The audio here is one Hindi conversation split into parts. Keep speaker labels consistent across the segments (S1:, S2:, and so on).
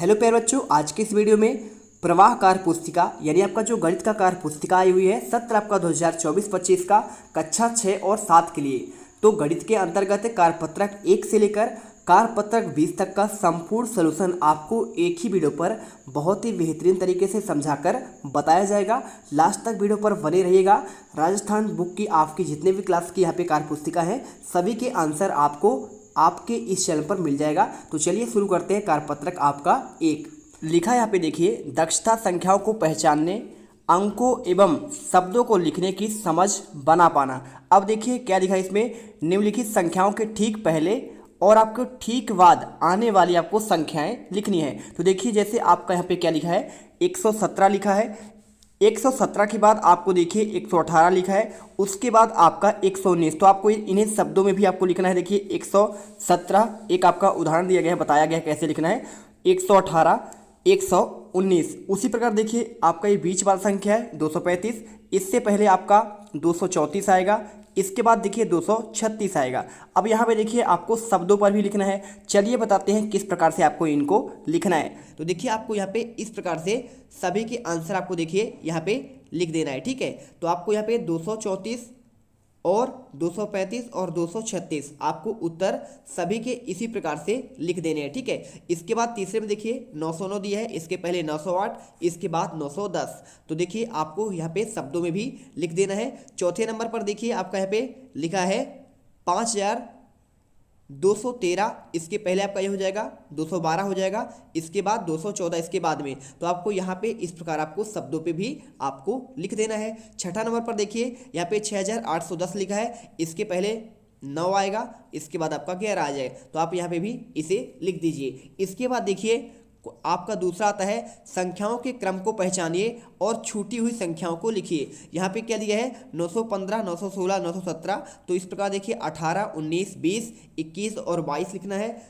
S1: हेलो प्यारे बच्चों, आज के इस वीडियो में प्रवाह कार्य पुस्तिका यानी आपका जो गणित का कार्य पुस्तिका आई हुई है सत्र आपका 2024-25 का कक्षा 6 और 7 के लिए। तो गणित के अंतर्गत कार्यपत्रक 1 से लेकर कार्यपत्रक 20 तक का संपूर्ण सलूशन आपको एक ही वीडियो पर बहुत ही बेहतरीन तरीके से समझाकर बताया जाएगा। लास्ट तक वीडियो पर बने रहिएगा। राजस्थान बुक की आपकी जितने भी क्लास की यहाँ पे कार्य पुस्तिका है सभी के आंसर आपको आपके इस चैनल पर मिल जाएगा। तो चलिए शुरू करते हैं। कार्यपत्रक आपका 1 लिखा है यहाँ पे देखिए, दक्षता संख्याओं को पहचानने, अंकों एवं शब्दों को लिखने की समझ बना पाना। अब देखिए क्या लिखा है इसमें, निम्नलिखित संख्याओं के ठीक पहले और आपको ठीक बाद आने वाली आपको संख्याएं लिखनी है। तो देखिए जैसे आपका यहाँ पे क्या लिखा है, 117 लिखा है। 117 के बाद आपको देखिए 118 लिखा है, उसके बाद आपका 119। तो आपको इन्हें शब्दों में भी आपको लिखना है। देखिए 117 एक आपका उदाहरण दिया गया है, बताया गया है कैसे लिखना है। 118, 119। उसी प्रकार देखिए आपका ये बीच वाला संख्या है 235, इससे पहले आपका 234 आएगा, इसके बाद देखिए 236 आएगा। अब यहाँ पे देखिए आपको शब्दों पर भी लिखना है। चलिए बताते हैं किस प्रकार से आपको इनको लिखना है। तो देखिए आपको यहाँ पे इस प्रकार से सभी के आंसर आपको देखिए यहाँ पे लिख देना है, ठीक है। तो आपको यहाँ पे 234 और 235 और 236 आपको उत्तर सभी के इसी प्रकार से लिख देने हैं, ठीक है। इसके बाद तीसरे में देखिए 909 दिया है, इसके पहले 908, इसके बाद 910। तो देखिए आपको यहाँ पे शब्दों में भी लिख देना है। चौथे नंबर पर देखिए आपका यहाँ पे लिखा है 5213, इसके पहले आपका ये हो जाएगा 212 हो जाएगा, इसके बाद 214 इसके बाद में। तो आपको यहाँ पे इस प्रकार आपको शब्दों पे भी आपको लिख देना है। छठा नंबर पर देखिए यहाँ पे 6810 लिखा है, इसके पहले 9 आएगा, इसके बाद आपका 11 आ जाएगा। तो आप यहाँ पे भी इसे लिख दीजिए। इसके बाद देखिए आपका दूसरा आता है, संख्याओं के क्रम को पहचानिए और छूटी हुई संख्याओं को लिखिए। यहाँ पे क्या दिया है, 915, 916, 917। तो इस प्रकार देखिए 18, 19, 20, 21 और 22 लिखना है।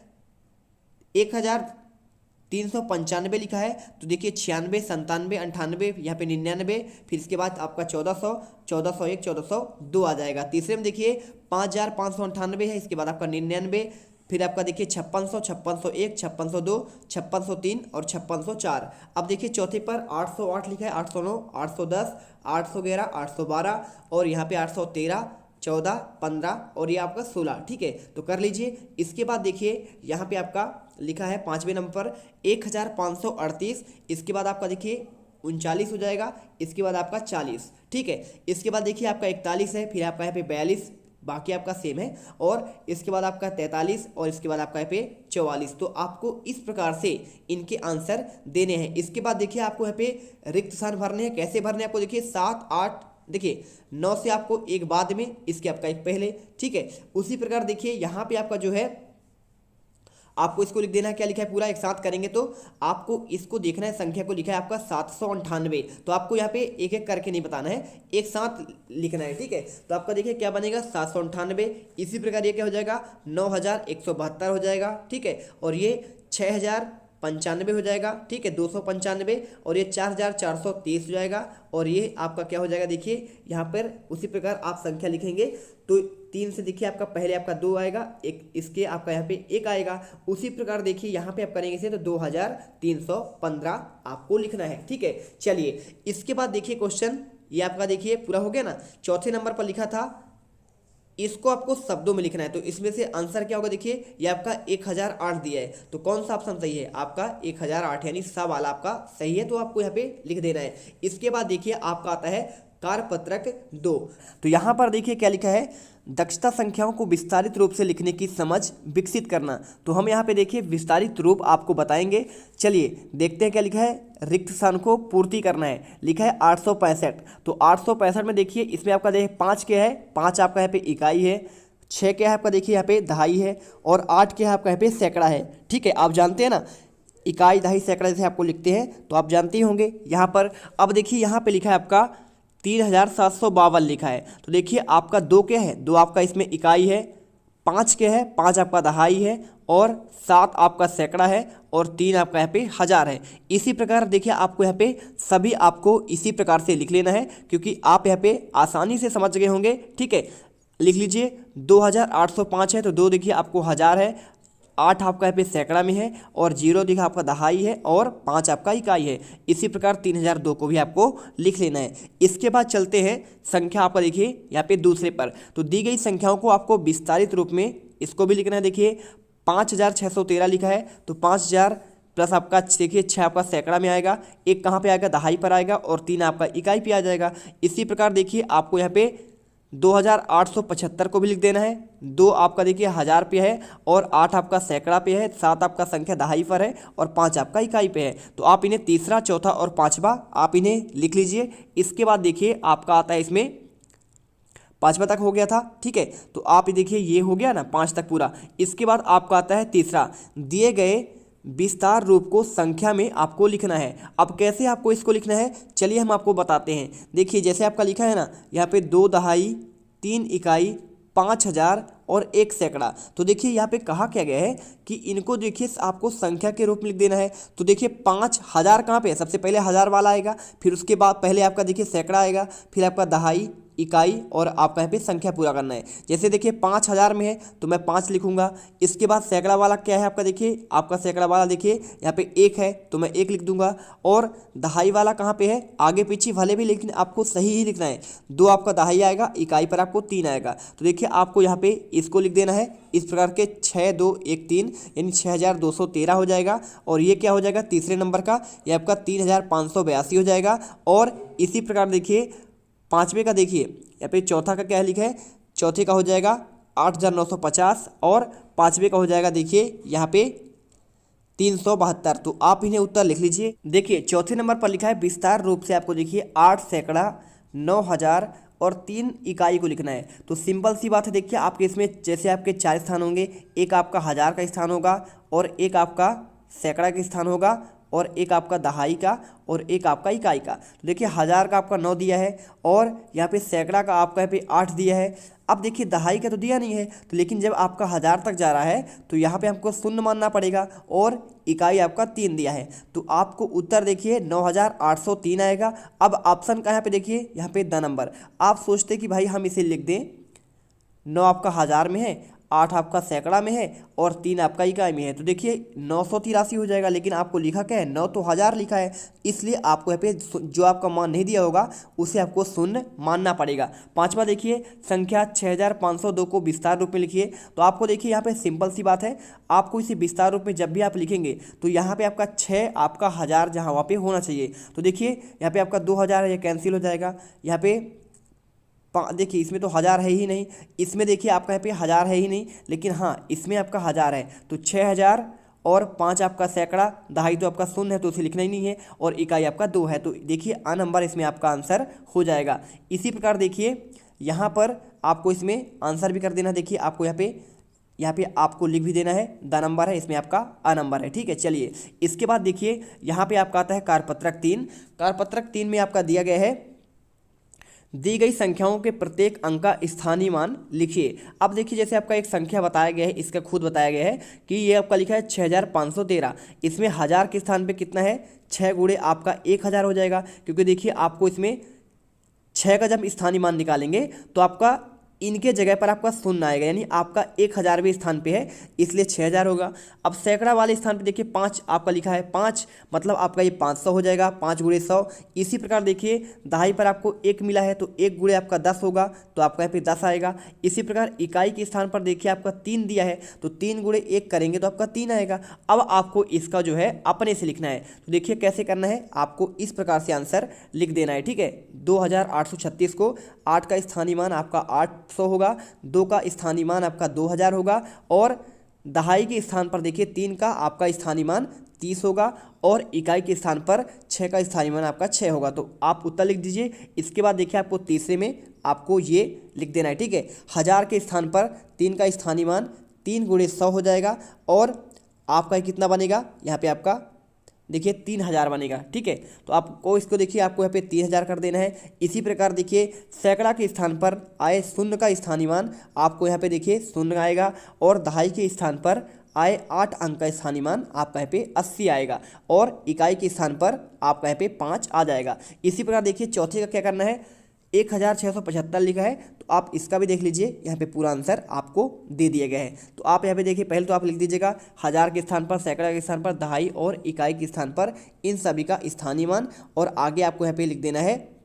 S1: 1395 लिखा है, तो देखिए 96, 97, 98, यहाँ पे 99, फिर इसके बाद आपका 1400, 1401, 1402 आ जाएगा। तीसरे में देखिए 5598 है, इसके बाद आपका 99, फिर आपका देखिए 5600, 5601, 5602, 5603 और 5604। अब देखिए चौथे पर 808 लिखा है, 809, 810, 811, 812 और यहाँ पे 813, 14, 15 और ये आपका 16, ठीक है। तो कर लीजिए। इसके बाद देखिए यहाँ पे आपका लिखा है 5वें नंबर पर 1538, इसके बाद आपका देखिए 39 हो जाएगा, इसके बाद आपका 40, ठीक है। इसके बाद देखिए आपका 41 है, फिर आपका यहाँ पे 42, बाकी आपका सेम है, और इसके बाद आपका 43 और इसके बाद आपका यहाँ पे 44। तो आपको इस प्रकार से इनके आंसर देने हैं। इसके बाद देखिए आपको यहाँ पे रिक्त स्थान भरने हैं। कैसे भरने हैं आपको देखिए 7, 8, देखिए 9 से आपको एक बाद में, इसके आपका एक पहले, ठीक है। उसी प्रकार देखिए यहाँ पे आपका जो है आपको इसको लिख देना है। क्या लिखा है पूरा एक साथ करेंगे तो आपको इसको देखना है, संख्या को लिखा है आपका 798। तो आपको यहाँ पे एक एक करके नहीं बताना है, एक साथ लिखना है, ठीक है। तो आपका देखिए क्या बनेगा 798। इसी प्रकार ये क्या हो जाएगा 9172 हो जाएगा, ठीक है। और ये 6095 हो जाएगा, ठीक है, 295, और ये 4430 हो जाएगा। और ये आपका क्या हो जाएगा देखिए यहाँ पर उसी प्रकार आप संख्या लिखेंगे। तो 3 से देखिए आपका पहले आपका 2 आएगा, एक इसके आपका यहाँ पे 1 आएगा। उसी प्रकार देखिए यहाँ पे आप करेंगे इसे तो 2315 आपको लिखना है, ठीक है। चलिए इसके बाद देखिए क्वेश्चन ये आपका देखिए पूरा हो गया ना। चौथे नंबर पर लिखा था, इसको आपको शब्दों में लिखना है। तो इसमें से आंसर क्या होगा देखिए, ये आपका 1008 दिया है, तो कौन सा ऑप्शन सही है आपका 1008, यानी सा वाला आपका सही है। तो आपको यहाँ पे लिख देना है। इसके बाद देखिए आपका आता है कार्यपत्रक 2। तो यहाँ पर देखिए क्या लिखा है, दक्षता संख्याओं को विस्तारित रूप से लिखने की समझ विकसित करना। तो हम यहाँ पे देखिए विस्तारित रूप आपको बताएंगे। चलिए देखते हैं क्या लिखा है, रिक्त स्थान को पूर्ति करना है। लिखा है 865। तो 865 में देखिए इसमें आपका देखिए 5 क्या है, 5 आपका यहाँ पे इकाई है, 6 क्या है आपका देखिए यहाँ पे दहाई है, और 8 क्या है आपका यहाँ पे सैकड़ा है, ठीक है। आप जानते हैं ना इकाई, दहाई, सैकड़ा जैसे आपको लिखते हैं तो आप जानते ही होंगे यहाँ पर। अब देखिए यहाँ पे लिखा है आपका 3752 लिखा है। तो देखिए आपका 2 क्या है, 2 आपका इसमें इकाई है, 5 क्या है, 5 आपका दहाई है, और 7 आपका सैकड़ा है, और 3 आपका यहाँ पे हज़ार है। इसी प्रकार देखिए आपको यहाँ पे सभी आपको इसी प्रकार से लिख लेना है, क्योंकि आप यहाँ पे आसानी से समझ गए होंगे, ठीक है। लिख लीजिए 2805 है, तो 2 देखिए आपको हज़ार है, 8 आपका यहाँ पे सैकड़ा में है और 0 देखिए आपका दहाई है और 5 आपका इकाई है। इसी प्रकार 3002 को भी आपको लिख लेना है। इसके बाद चलते हैं संख्या आपका देखिए यहाँ पे दूसरे पर। तो दी गई संख्याओं को आपको विस्तारित रूप में इसको भी लिखना है। देखिए 5613 लिखा है, तो 5000 प्लस आपका देखिए 6 आपका सैकड़ा में आएगा, 1 कहाँ पे आएगा दहाई पर आएगा और 3 आपका इकाई पे आ जाएगा। इसी प्रकार देखिए आपको यहाँ पे 2875 को भी लिख देना है। 2 आपका देखिए 1000 पे है और 8 आपका सैकड़ा पे है, 7 आपका संख्या दहाई पर है और 5 आपका इकाई पे है। तो आप इन्हें तीसरा, चौथा और पाँचवा आप इन्हें लिख लीजिए। इसके बाद देखिए आपका आता है इसमें 5वां तक हो गया था, ठीक है। तो आप देखिए ये हो गया ना 5 तक पूरा। इसके बाद आपका आता है तीसरा, दिए गए विस्तार रूप को संख्या में आपको लिखना है। अब कैसे आपको इसको लिखना है चलिए हम आपको बताते हैं। देखिए जैसे आपका लिखा है ना यहाँ पे 2 दहाई, 3 इकाई, 5000 और 1 सैकड़ा। तो देखिए यहाँ पे कहा क्या गया है कि इनको देखिए आपको संख्या के रूप में लिख देना है। तो देखिए 5000 कहाँ पे है, सबसे पहले 1000 वाला आएगा, फिर उसके बाद पहले आपका देखिए सैकड़ा आएगा, फिर आपका दहाई, इकाई और आपका यहाँ पे संख्या पूरा करना है। जैसे देखिए 5000 में है तो मैं 5 लिखूंगा। इसके बाद सैकड़ा वाला क्या है आपका, देखिए आपका सैकड़ा वाला देखिए यहाँ पे 1 है तो मैं 1 लिख दूंगा। और दहाई वाला कहाँ पे है, आगे पीछे भले भी लेकिन आपको सही ही लिखना है। 2 आपका दहाई आएगा, इकाई पर आपको 3 आएगा। तो देखिए आपको यहाँ पे इसको लिख देना है इस प्रकार के 6 2 1 3 यानी 6213 हो जाएगा। और ये क्या हो जाएगा तीसरे नंबर का, ये आपका 3582 हो जाएगा। और इसी प्रकार देखिए 5वें का देखिए यहाँ पे चौथा का क्या लिखा है, चौथे का हो जाएगा 8950 और 5वें का हो जाएगा देखिए यहाँ पे 372। तो आप इन्हें उत्तर लिख लीजिए। देखिए चौथे नंबर पर लिखा है विस्तार रूप से आपको देखिए 8 सैकड़ा, 9000 और 3 इकाई को लिखना है। तो सिंपल सी बात है, देखिए आपके इसमें जैसे आपके 4 स्थान होंगे, एक आपका 1000 का स्थान होगा और एक आपका सैकड़ा का स्थान होगा और एक आपका दहाई का और एक आपका इकाई का। तो देखिए 1000 का आपका 9 दिया है और यहाँ पे सैकड़ा का आपका यहाँ पे 8 दिया है। अब देखिए दहाई का तो दिया नहीं है, तो लेकिन जब आपका 1000 तक जा रहा है तो यहाँ पे हमको शून्य मानना पड़ेगा और इकाई आपका 3 दिया है। तो आपको उत्तर देखिए 9803 आएगा। अब ऑप्शन का यहाँ पे देखिए यहाँ पे द नंबर, आप सोचते कि भाई हम इसे लिख दें, 9 आपका 1000 में है, 8 आपका सैकड़ा में है और 3 आपका इकाई में है। तो देखिए 983 हो जाएगा, लेकिन आपको लिखा क्या है 9 तो 1000 लिखा है, इसलिए आपको यहाँ पे जो आपका मान नहीं दिया होगा उसे आपको शून्य मानना पड़ेगा। 5वां देखिए संख्या 6502 को विस्तार रूप में लिखिए। तो आपको देखिए यहाँ पे सिंपल सी बात है, आपको इसे विस्तार रूप में जब भी आप लिखेंगे तो यहाँ पे आपका 6 आपका 1000 जहाँ वहाँ पे होना चाहिए। तो देखिए यहाँ पे आपका 2000 है, ये कैंसिल हो जाएगा। यहाँ पे देखिए इसमें तो 1000 है ही नहीं, इसमें देखिए आपका यहाँ पे 1000 है ही नहीं, लेकिन हाँ इसमें आपका 1000 है। तो 6000 और 5 आपका सैकड़ा, दहाई तो आपका शून्य है तो उसे लिखना ही नहीं है और इकाई आपका 2 है। तो देखिए आ नंबर इसमें आपका आंसर हो जाएगा। इसी प्रकार देखिए यहाँ पर आपको इसमें आंसर भी कर देना। देखिए आपको यहाँ पे आपको लिख भी देना है, द नंबर है, इसमें आपका आ नंबर है, ठीक है। चलिए इसके बाद देखिए यहाँ पे आपका आता है कारपत्रक 3। कारपत्रक 3 में आपका दिया गया है दी गई संख्याओं के प्रत्येक अंक का स्थानीय मान लिखिए। अब देखिए जैसे आपका एक संख्या बताया गया है, इसका खुद बताया गया है कि ये आपका लिखा है 6513। इसमें 1000 के स्थान पे कितना है, 6 गुणे आपका 1000 हो जाएगा। क्योंकि देखिए आपको इसमें 6 का जब स्थानीय मान निकालेंगे तो आपका इनके जगह पर आपका शून्य आएगा, यानी आपका 1000वें स्थान पे है इसलिए 6000 होगा। अब सैकड़ा वाले स्थान पे देखिए 5 आपका लिखा है, 5 मतलब आपका ये 500 हो जाएगा, 5 गुणे 100। इसी प्रकार देखिए दहाई पर आपको 1 मिला है तो 1 गुणे आपका 10 होगा, तो आपका यहाँ पे 10 आएगा। इसी प्रकार इकाई के स्थान पर देखिए आपका 3 दिया है तो 3 गुणे 1 करेंगे तो आपका 3 आएगा। अब आपको इसका जो है अपने से लिखना है। तो देखिए कैसे करना है, आपको इस प्रकार से आंसर लिख देना है, ठीक है। 2836 को 8 का स्थानीय मान आपका 800 होगा, 2 का स्थानीय मान आपका 2000 होगा और दहाई के स्थान पर देखिए 3 का आपका स्थानीय मान 30 होगा और इकाई के स्थान पर 6 का स्थानीय मान आपका 6 होगा। तो आप उत्तर लिख दीजिए। इसके बाद देखिए आपको तीसरे में आपको ये लिख देना है, ठीक है। 1000 के स्थान पर 3 का स्थानीय मान 3 गुणे 100 हो जाएगा और आपका कितना बनेगा, यहाँ पे आपका देखिए 3000 बनेगा, ठीक है। तो आपको इसको देखिए आपको यहाँ पे 3000 कर देना है। इसी प्रकार देखिए सैकड़ा के स्थान पर आए शून्य का स्थानीय मान आपको यहाँ पे देखिए शून्य आएगा और दहाई के स्थान पर आए 8 अंक का स्थानीय मान आपका यहाँ पे 80 आएगा और इकाई के स्थान पर आपका यहाँ पे 5 आ जाएगा। इसी प्रकार देखिए चौथे का क्या करना है, 1675 लिखा है, तो आप इसका भी देख लीजिए, यहाँ पे पूरा आंसर आपको दे दिया गया है। तो आप यहाँ पे देखिए, पहले तो आप लिख दीजिएगा हजार के स्थान पर, सैकड़ा के स्थान पर, दहाई और इकाई के स्थान पर इन सभी का स्थानीय मान, और आगे आपको यहाँ पे लिख देना है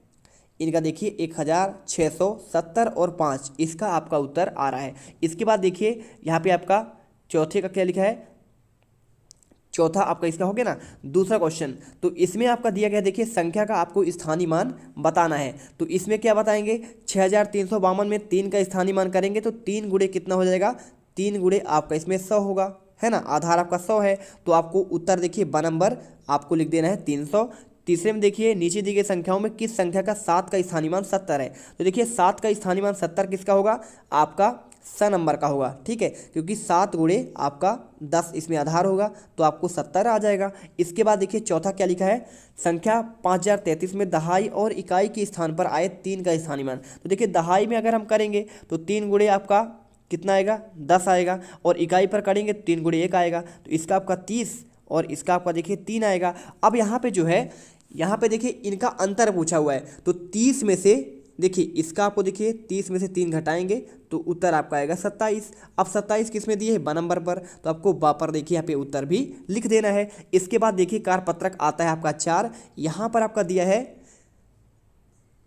S1: इनका, देखिए 1670 और 5, इसका आपका उत्तर आ रहा है। इसके बाद देखिए यहाँ पे आपका चौथे का क्या लिखा है, चौथा आपका इसका हो गया ना। दूसरा क्वेश्चन, तो इसमें आपका दिया गया, देखिए संख्या का आपको स्थानीय मान बताना है। तो इसमें क्या बताएंगे, 6352 में 3 का स्थानीय मान करेंगे तो 3 गुणे कितना हो जाएगा, 3 गुणे आपका इसमें 100 होगा, है ना, आधार आपका 100 है। तो आपको उत्तर देखिए ब नंबर आपको लिख देना है 300। तीसरे में देखिए, नीचे दी गई संख्याओं में किस संख्या का 7 का स्थानीय मान 70 है। तो देखिए 7 का स्थानीय मान 70 किसका होगा, आपका स नंबर का होगा, ठीक है, क्योंकि 7 गुणे आपका 10 इसमें आधार होगा, तो आपको 70 आ जाएगा। इसके बाद देखिए चौथा क्या लिखा है, संख्या 5033 में दहाई और इकाई के स्थान पर आए 3 का स्थानीय मान। तो देखिए दहाई में अगर हम करेंगे तो 3 गुणे आपका कितना आएगा, 10 आएगा, और इकाई पर करेंगे तो 3 गुणे 1 आएगा, तो इसका आपका 30 और इसका आपका देखिए 3 आएगा। अब यहाँ पे जो है, यहाँ पे देखिए इनका अंतर पूछा हुआ है, तो 30 में से देखिए इसका आपको देखिए 30 में से 3 घटाएंगे तो उत्तर आपका आएगा 27। अब 27 किस में दिए है, ब नंबर पर, तो आपको ब पर देखिए यहाँ पे उत्तर भी लिख देना है। इसके बाद देखिए कार्यपत्रक आता है आपका 4, यहाँ पर आपका दिया है,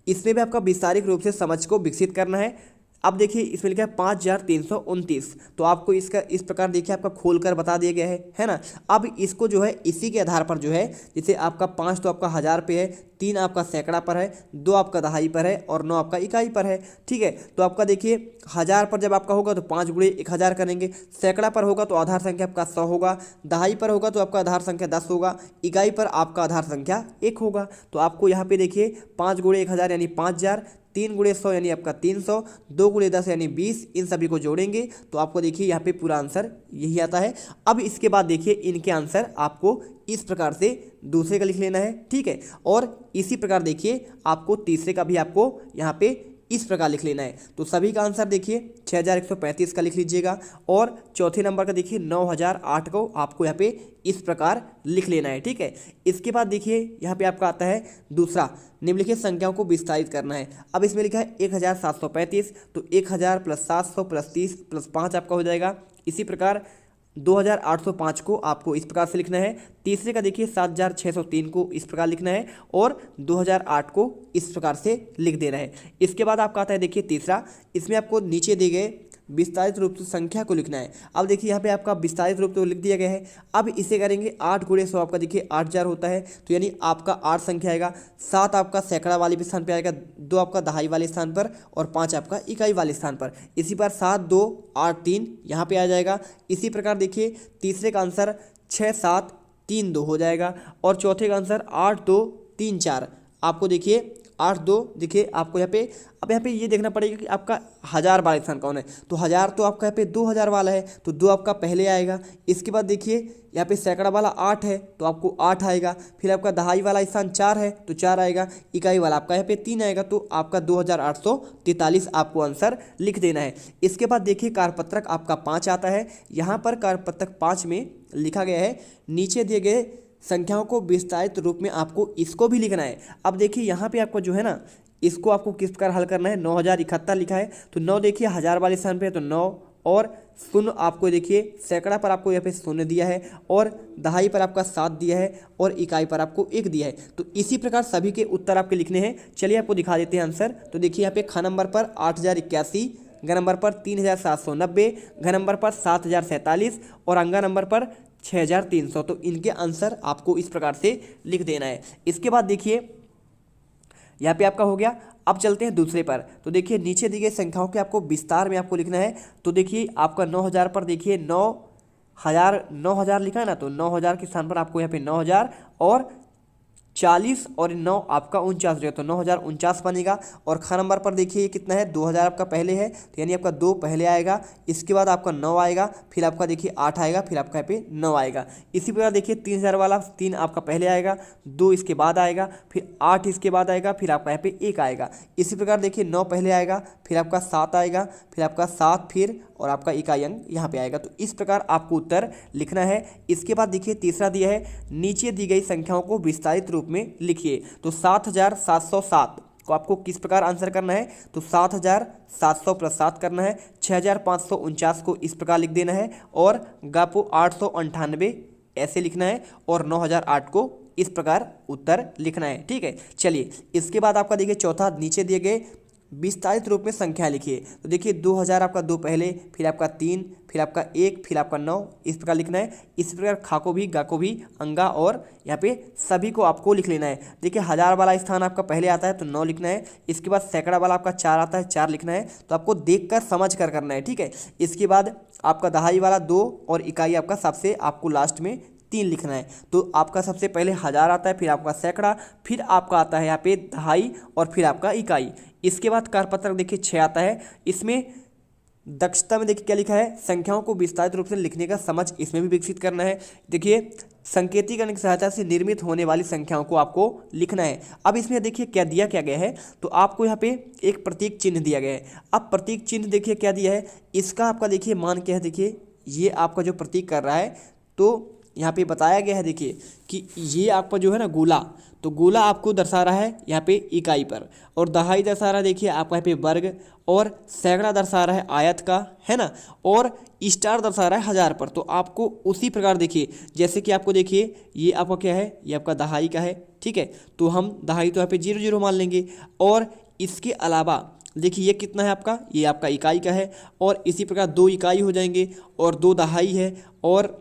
S1: इसमें भी आपका विस्तारित रूप से समझ को विकसित करना है। अब देखिए इसमें लिखा है 5329, तो आपको इसका इस प्रकार देखिए आपका खोलकर बता दिया गया है ना। अब इसको जो है इसी के आधार पर जो है, जैसे आपका 5 तो आपका 1000 पे है, 3 आपका सैकड़ा पर है, 2 आपका दहाई पर है और 9 आपका इकाई पर है, ठीक है। तो आपका देखिए 1000 पर जब आपका होगा तो 5 गुणे 1000 करेंगे, सैकड़ा पर होगा तो आधार संख्या आपका 100 होगा, दहाई पर होगा तो आपका आधार संख्या 10 होगा, इकाई पर आपका आधार संख्या 1 होगा। तो आपको यहाँ पे देखिए 5 गुणे 1000 यानी 5000, 3 गुणे 100 यानी आपका 300, 2 गुणे 10 यानी 20, इन सभी को जोड़ेंगे तो आपको देखिए यहाँ पे पूरा आंसर यही आता है। अब इसके बाद देखिए इनके आंसर आपको इस प्रकार से दूसरे का लिख लेना है, ठीक है, और इसी प्रकार देखिए आपको तीसरे का भी आपको यहाँ पे इस प्रकार लिख लेना है। तो सभी का आंसर देखिए 6135 का लिख लीजिएगा, और चौथे नंबर का देखिए 9008 को आपको यहाँ पे इस प्रकार लिख लेना है, ठीक है। इसके बाद देखिए यहाँ पे आपका आता है दूसरा, निम्नलिखित संख्याओं को विस्तारित करना है। अब इसमें लिखा है 1735, तो 1000 + 700 + 30 + 5 आपका हो जाएगा। इसी प्रकार 2805 को आपको इस प्रकार से लिखना है। तीसरे का देखिए 7603 को इस प्रकार लिखना है, और 2008 को इस प्रकार से लिख देना है। इसके बाद आपका आता है देखिए तीसरा, इसमें आपको नीचे दिए गए विस्तारित रूप से संख्या को लिखना है। अब देखिए यहाँ पे आपका विस्तारित रूप तो लिख दिया गया है। अब इसे करेंगे 8 गुणे 100 आपका देखिए 8000 होता है, तो यानी आपका 8 संख्या आएगा, 7 आपका सैकड़ा वाले स्थान पर आएगा, 2 आपका दहाई वाले स्थान पर और 5 आपका इकाई वाले स्थान पर। इसी पर 7 2 8 3 यहाँ पे आ जाएगा। इसी प्रकार देखिए तीसरे का आंसर 6 7 3 2 हो जाएगा, और चौथे का आंसर 8 2 3 4 आपको देखिए 8 2 देखिए आपको यहाँ पे। अब यहाँ पे ये देखना पड़ेगा कि आपका 1000 वाला स्थान कौन है, तो 1000 तो आपका यहाँ पे 2000 वाला है, तो 2 आपका पहले आएगा। इसके बाद देखिए यहाँ पे सैकड़ा वाला 8 है, तो आपको 8 आएगा। फिर आपका दहाई वाला स्थान 4 है, तो 4 आएगा। इकाई वाला आपका यहाँ पे 3 आएगा, तो आपका 2843 आपको आंसर लिख देना है। इसके बाद देखिए कार्यपत्रक आपका 5 आता है। यहाँ पर कार्यपत्रक 5 में लिखा गया है, नीचे दिए गए संख्याओं को विस्तारित रूप में आपको इसको भी लिखना है। अब देखिए यहाँ पे आपको जो है ना, इसको आपको किस प्रकार हल करना है। 9071 लिखा है, तो 9 देखिए 1000 वाले स्थान पे है, तो 9 और 0 आपको देखिए सैकड़ा पर आपको यहाँ पे 0 दिया है, और दहाई पर आपका 7 दिया है, और इकाई पर आपको 1 दिया है। तो इसी प्रकार सभी के उत्तर आपके लिखने हैं। चलिए आपको दिखा देते हैं आंसर। तो देखिए यहाँ पे ख नंबर पर 8081, ग नंबर पर 3790, घ नंबर पर 7047 और अंगा नंबर पर 6300। तो इनके आंसर आपको इस प्रकार से लिख देना है। इसके बाद देखिए यहाँ पे आपका हो गया। अब चलते हैं दूसरे पर। तो देखिए नीचे दी गई संख्याओं के आपको विस्तार में आपको लिखना है। तो देखिए आपका 9000 पर देखिए 9000 लिखा है ना, तो 9000 के स्थान पर आपको यहाँ पे 9000 और 40 और 9 आपका 49 रहेगा, तो 9049 बनेगा। और ख नंबर पर देखिए कितना है, 2000 आपका पहले है, तो यानी आपका 2 पहले आएगा। इसके बाद आपका 9 आएगा, फिर आपका देखिए 8 आएगा, फिर आपका यहाँ पे 9 आएगा। इसी प्रकार देखिए 3000 वाला 3 आपका पहले आएगा, 2 इसके बाद आएगा, फिर 8 इसके बाद आएगा, फिर आपका यहाँ पे 1 आएगा। इसी प्रकार देखिए 9 पहले आएगा, फिर आपका 7 आएगा, फिर आपका 7 फिर और आपका इकाई अंक यहाँ पे आएगा। तो इस प्रकार आपको उत्तर लिखना है। इसके बाद देखिए तीसरा दिया है, नीचे दी गई संख्याओं को विस्तारित रूप में लिखिए। तो 7707 को आपको किस प्रकार आंसर करना है, तो 7,700 प्लस 7 करना है, 6,549 को इस प्रकार लिख देना है, और गा को 898 ऐसे लिखना है, और 9,008 को इस प्रकार उत्तर लिखना है। ठीक है, चलिए इसके बाद आपका देखिए चौथा, नीचे दिए गए विस्तारित रूप में संख्या लिखिए। तो देखिए 2000 आपका 2 पहले, फिर आपका 3, फिर आपका 1, फिर आपका 9, इस प्रकार लिखना है। इस प्रकार खा को भी, गा को भी, अंगा और यहाँ पे सभी को आपको लिख लेना है। देखिए 1000 वाला स्थान आपका पहले आता है तो 9 लिखना है। इसके बाद सैकड़ा वाला आपका 4 आता है, 4 लिखना है। तो आपको देख कर समझ कर करना है। ठीक है, इसके बाद आपका दहाई वाला 2 और इकाई आपका सबसे आपको लास्ट में 3 लिखना है। तो आपका सबसे पहले 1000 आता है, फिर आपका सैकड़ा, फिर आपका आता है यहाँ पे दहाई और फिर आपका इकाई। इसके बाद कारपत्रक देखिए 6 आता है। इसमें दक्षता में देखिए क्या लिखा है, संख्याओं को विस्तारित रूप से लिखने का समझ इसमें भी विकसित करना है। देखिए संकेतीकरण की सहायता से निर्मित होने वाली संख्याओं को आपको लिखना है। अब इसमें देखिए क्या दिया क्या गया है, तो आपको यहाँ पे एक प्रतीक चिन्ह दिया गया है। अब प्रतीक चिन्ह देखिए क्या दिया है, इसका आपका देखिए मान क्या है, देखिए ये आपका जो प्रतीक कर रहा है, तो यहाँ पे बताया गया है देखिए कि ये आपका जो है ना गोला, तो गोला आपको दर्शा रहा है यहाँ पे इकाई पर, और दहाई दर्शा रहा है देखिए आपका यहाँ पे वर्ग, और सैकड़ा दर्शा रहा है आयत का, है ना, और स्टार दर्शा रहा है 1000 पर। तो आपको उसी प्रकार देखिए, जैसे कि आपको देखिए ये आपका क्या है, ये आपका दहाई का है। ठीक है, तो हम दहाई तो यहाँ पे 0 0 मान लेंगे, और इसके अलावा देखिए ये कितना है आपका, ये आपका इकाई का है, और इसी प्रकार 2 इकाई हो जाएंगे, और 2 दहाई है, और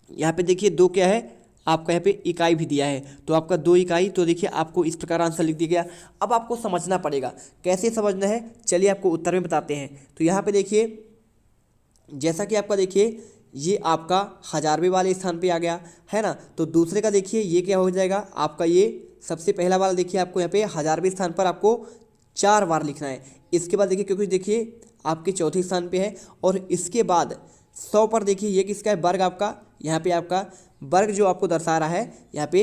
S1: यहाँ पे देखिए 2 क्या है आपका, यहाँ पे इकाई भी दिया है, तो आपका 2 इकाई। तो देखिए आपको इस प्रकार आंसर लिख दिया गया। अब आपको समझना पड़ेगा, कैसे समझना है, चलिए आपको उत्तर में बताते हैं। तो यहाँ पे देखिए जैसा कि आपका देखिए ये आपका 1000वें वाले स्थान पे आ गया है ना, तो दूसरे का देखिए ये क्या हो जाएगा आपका, ये सबसे पहला वाला देखिए आपको यहाँ पे 1000वें स्थान पर आपको 4 बार लिखना है। इसके बाद देखिए क्योंकि देखिए आपके चौथे स्थान पे है, और इसके बाद 100 पर देखिए ये किसका है, वर्ग आपका, यहाँ पे आपका वर्ग जो आपको दर्शा रहा है यहाँ पे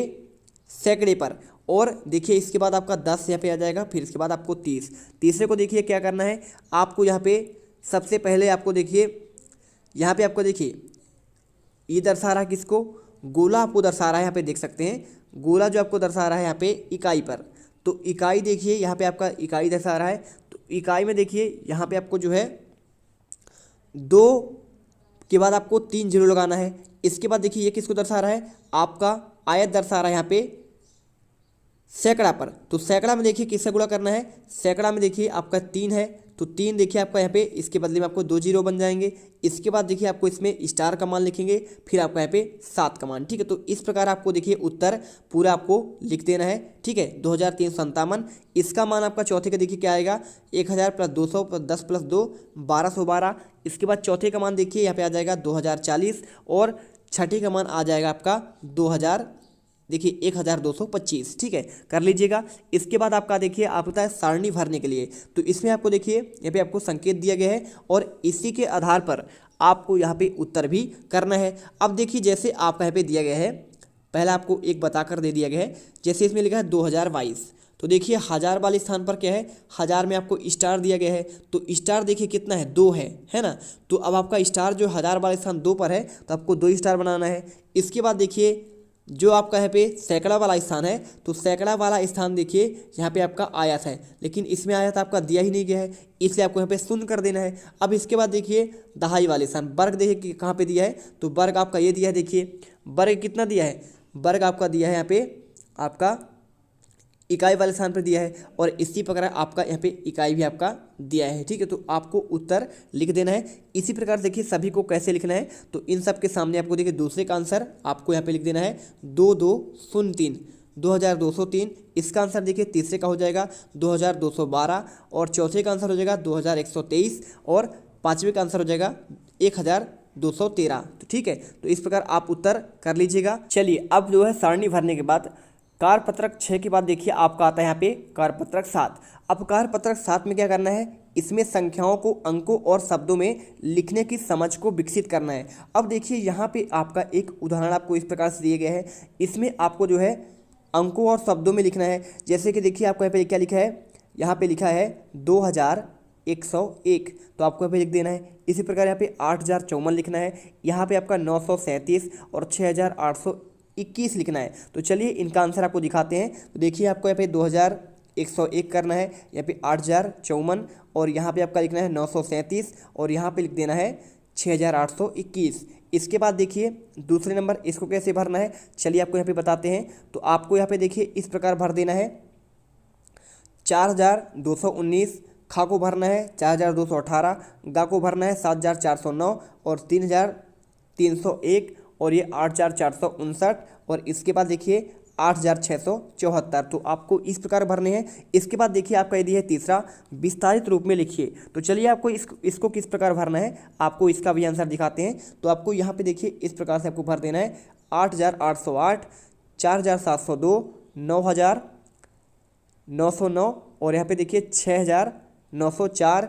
S1: सैकड़े पर, और देखिए इसके बाद आपका 10 यहाँ पे आ जाएगा, फिर इसके बाद आपको 30। तीसरे को देखिए क्या करना है आपको, यहाँ पे सबसे पहले आपको देखिए यहाँ पे आपको देखिए ये दर्शा रहा है किसको, गोला आपको दर्शा रहा है, यहाँ पे देख सकते हैं गोला जो आपको दर्शा रहा है यहाँ पे इकाई पर। तो इकाई देखिए यहाँ पे आपका इकाई दर्शा रहा है, तो इकाई में देखिए यहाँ पे आपको जो है 2 के बाद आपको 3 0 लगाना है। इसके बाद देखिए ये किसको दर्शा रहा है, आपका आयत दर्शा रहा है यहाँ पे सैकड़ा पर। तो सैकड़ा में देखिए किससे गुणा करना है, सैकड़ा में देखिए आपका 3 है, तो 3 देखिए आपका यहाँ पे इसके बदले में आपको 2 0 बन जाएंगे। इसके बाद देखिए आपको इसमें स्टार का मान लिखेंगे, फिर आपका यहाँ पे 7 का मान। ठीक है, तो इस प्रकार आपको देखिए उत्तर पूरा आपको लिख देना है। ठीक है, 2357। इसका मान आपका चौथे का देखिए क्या आएगा, 1000 प्लस 200 प्लस 10 प्लस 2 1212। इसके बाद चौथे का मान देखिए यहाँ पे आ जाएगा 2040, और छठे का मान आ जाएगा आपका 2000 देखिए 1225। ठीक है, कर लीजिएगा। इसके बाद आपका देखिए आप होता है सारणी भरने के लिए, तो इसमें आपको देखिए यहाँ पे आपको संकेत दिया गया है, और इसी के आधार पर आपको यहाँ पे उत्तर भी करना है। अब देखिए जैसे आपका यहाँ पे दिया गया है, पहला आपको एक बताकर दे दिया गया है, जैसे इसमें लिखा है 2022, तो देखिए 1000 वाले स्थान पर क्या है, 1000 में आपको स्टार दिया गया है, तो स्टार देखिए कितना है, 2 है ना। तो अब आपका स्टार जो 1000 वाले स्थान 2 पर है, तो आपको 2 स्टार बनाना है। इसके बाद देखिए जो आपका यहाँ पे सैकड़ा वाला स्थान है, तो सैकड़ा वाला स्थान देखिए यहाँ पे आपका आयत है, लेकिन इसमें आयत आपका दिया ही नहीं गया है, इसलिए आपको यहाँ पे शून्य कर देना है। अब इसके बाद देखिए दहाई वाले स्थान, वर्ग देखिए कि कहाँ पे दिया है, तो वर्ग आपका ये दिया है, देखिए वर्ग कितना दिया है, वर्ग आपका दिया है यहाँ पे आपका इकाई वाले स्थान पर दिया है, और इसी प्रकार आपका यहाँ पे इकाई भी आपका दिया है। ठीक है, तो आपको उत्तर लिख देना है। इसी प्रकार देखिए सभी को कैसे लिखना है, तो इन सब के सामने आपको देखिए दूसरे का आंसर आपको यहाँ पे लिख देना है 2203 2203। इसका आंसर देखिए तीसरे का हो जाएगा 2212, और चौथे का आंसर हो जाएगा 2123, और पाँचवें का आंसर हो जाएगा 1213। तो ठीक है, तो इस प्रकार आप उत्तर कर लीजिएगा। चलिए अब जो है सारणी भरने के बाद कारपत्रक 6 के बाद देखिए आपका आता है यहाँ पे कारपत्रक 7। अब कारपत्रक 7 में क्या करना है, इसमें संख्याओं को अंकों और शब्दों में लिखने की समझ को विकसित करना है। अब देखिए यहाँ पे आपका एक उदाहरण आपको इस प्रकार से दिया गया है, इसमें आपको जो है अंकों और शब्दों में लिखना है। जैसे कि देखिए आपको यहाँ पे क्या लिखा है, यहाँ पे लिखा है 2101, तो आपको यहाँ पे लिख देना है। इसी प्रकार यहाँ पे 8054 लिखना है, यहाँ पे आपका 937 और 6821 लिखना है। तो चलिए इनका आंसर आपको दिखाते हैं। तो देखिए आपको यहाँ पे 101 करना है, यहाँ पे 8054 और यहाँ पे आपका लिखना है 937 और यहाँ पे लिख देना है 6821। इसके बाद देखिए दूसरे नंबर इसको कैसे भरना है, चलिए आपको यहाँ पे बताते हैं। तो आपको यहाँ पे देखिए इस प्रकार भर देना है 4219, खा को भरना है 4218, गा को भरना है 7409 और 3301 और ये 84459 और इसके बाद देखिए 8674। तो आपको इस प्रकार भरने हैं। इसके बाद देखिए आपका यदि है तीसरा विस्तारित रूप में लिखिए। तो चलिए आपको इसको किस प्रकार भरना है, आपको इसका भी आंसर दिखाते हैं। तो आपको यहाँ पे देखिए इस प्रकार से आपको भर देना है 8808, 4702, 9909 और यहाँ पे देखिए 6904,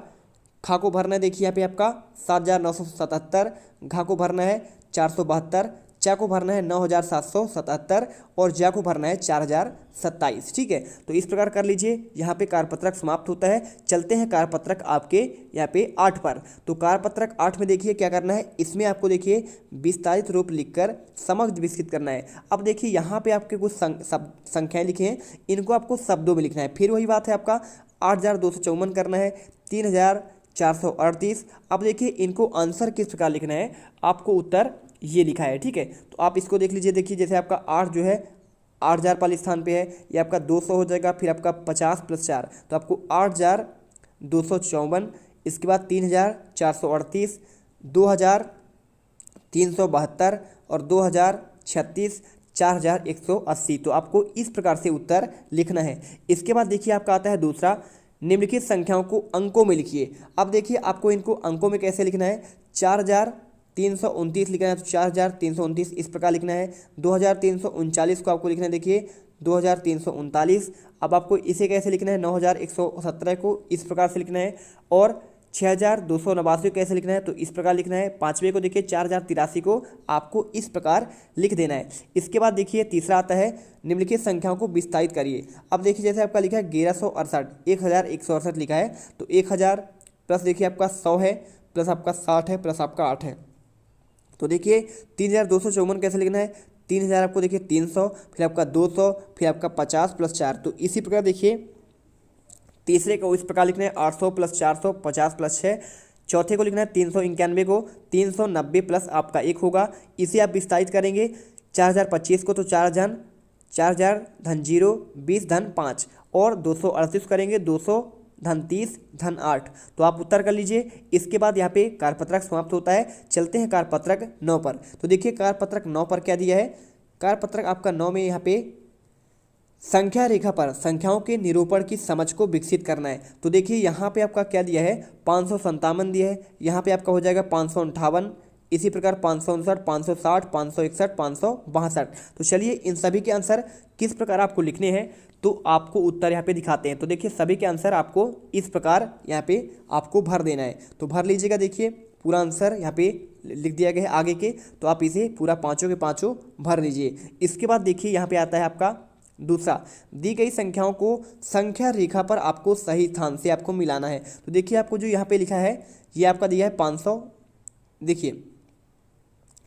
S1: खा को भरना है देखिए यहाँ पे आपका 7977, घा को भरना है 472, चा को भरना है 9777 और जा को भरना है 4027। ठीक है, तो इस प्रकार कर लीजिए। यहाँ पे कार्यपत्रक समाप्त होता है। चलते हैं कार्यपत्रक आपके यहाँ पे 8 पर। तो कार्यपत्रक 8 में देखिए क्या करना है, इसमें आपको देखिए विस्तारित रूप लिखकर समग्र विकसित करना है। अब देखिए यहाँ पे आपके कुछ संख्याएं लिखे हैं, इनको आपको शब्दों में लिखना है। फिर वही बात है, आपका 8254 करना है, 3438। अब देखिए इनको आंसर किस प्रकार लिखना है, आपको उत्तर ये लिखा है। ठीक है, तो आप इसको देख लीजिए। देखिए जैसे आपका 8 जो है 8000 वाले स्थान पे है, ये आपका 200 हो जाएगा। फिर आपका 50 + 4 तो आपको 8254। इसके बाद 3438, 2372 और 2036, 4180। तो आपको इस प्रकार से उत्तर लिखना है। इसके बाद देखिए आपका आता है दूसरा, निम्नलिखित संख्याओं को अंकों में लिखिए। अब देखिए आपको इनको अंकों में कैसे लिखना है, 4329 लिखना है, तो 4329 इस प्रकार लिखना है। 2339 को आपको लिखना है, देखिए 2339। अब आपको इसे कैसे लिखना है, 9117 को इस प्रकार से लिखना है। और 6289 कैसे लिखना है, तो इस प्रकार लिखना है। पाँचवें को देखिए 4083 को आपको इस प्रकार लिख देना है। इसके बाद देखिए तीसरा आता है, निम्नलिखित संख्याओं को विस्तारित करिए। अब देखिए जैसे आपका लिखा है 1168, 1168 लिखा है, तो 1000 प्लस देखिए आपका 100 है, प्लस आपका 60 है, प्लस आपका 8 है। तो देखिए 3254 कैसे लिखना है, 3000 आपको देखिए 300, फिर आपका 200, फिर आपका 50 + 4। तो इसी प्रकार देखिए तीसरे को इस प्रकार लिखना है 800 + 400, 50 + 6। चौथे को लिखना है 391 को 390 प्लस आपका 1 होगा। इसे आप विस्तारित करेंगे 4025 को, तो 4000 धन 0, 20 धन 5 और 238 करेंगे 200 धन 30 धन 8। तो आप उत्तर कर लीजिए। इसके बाद यहाँ पे कार्यपत्रक समाप्त होता है। चलते हैं कार्यपत्रक 9 पर। तो देखिए कार्यपत्रक 9 पर क्या दिया है, कार्यपत्रक आपका 9 में यहाँ पे संख्या रेखा पर संख्याओं के निरूपण की समझ को विकसित करना है। तो देखिए यहाँ पे आपका क्या दिया है, 557 दिया है, यहाँ पे आपका हो जाएगा 558, इसी प्रकार 559, 560, 561, 562। तो चलिए इन सभी के आंसर किस प्रकार आपको लिखने हैं, तो आपको उत्तर यहाँ पे दिखाते हैं। तो देखिए सभी के आंसर आपको इस प्रकार यहाँ पे आपको भर देना है। तो भर लीजिएगा, देखिए पूरा आंसर यहाँ पे लिख दिया गया है आगे के, तो आप इसे पूरा पाँचों के पाँचों भर लीजिए। इसके बाद देखिए यहाँ पे आता है आपका दूसरा, दी गई संख्याओं को संख्या रेखा पर आपको सही स्थान से आपको मिलाना है। तो देखिए आपको जो यहाँ पे लिखा है, ये आपका दिया है 500। देखिए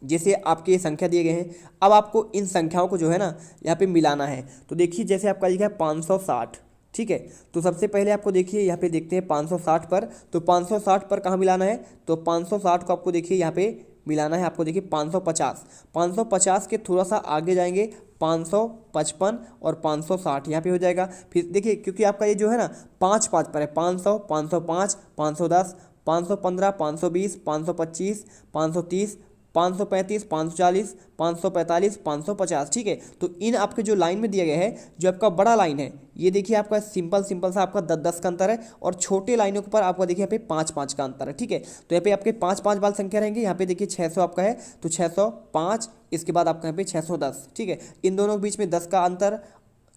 S1: जैसे आपके ये संख्या दिए गए हैं, अब आपको इन संख्याओं को जो है ना यहाँ पे मिलाना है। तो देखिए जैसे आपका लिखा है 560, ठीक है। तो सबसे पहले आपको देखिए यहाँ पे देखते हैं 560 पर, तो 560 पर कहाँ मिलाना है, तो 560 को आपको देखिए यहाँ पे मिलाना है। आपको देखिए 550 के थोड़ा सा आगे जाएंगे, 555 और 560 यहाँ पे हो जाएगा। फिर देखिए क्योंकि आपका ये जो है ना 5 पर है, 500, 505, 510, 515, 520, 525, 530, 535, 540, 545, 550। ठीक है, तो इन आपके जो लाइन में दिया गया है, जो आपका बड़ा लाइन है, ये देखिए आपका सिंपल सा आपका 10-10 का अंतर है, और छोटे लाइनों के ऊपर आपका देखिए यहाँ पे 5-5 का अंतर है। ठीक है, तो यहाँ पे आपके 5-5 बाल संख्या रहेंगे। यहाँ पे देखिए 600 आपका है, तो 605, इसके बाद आपका यहाँ पे 610। ठीक है, इन दोनों के बीच में 10 का अंतर।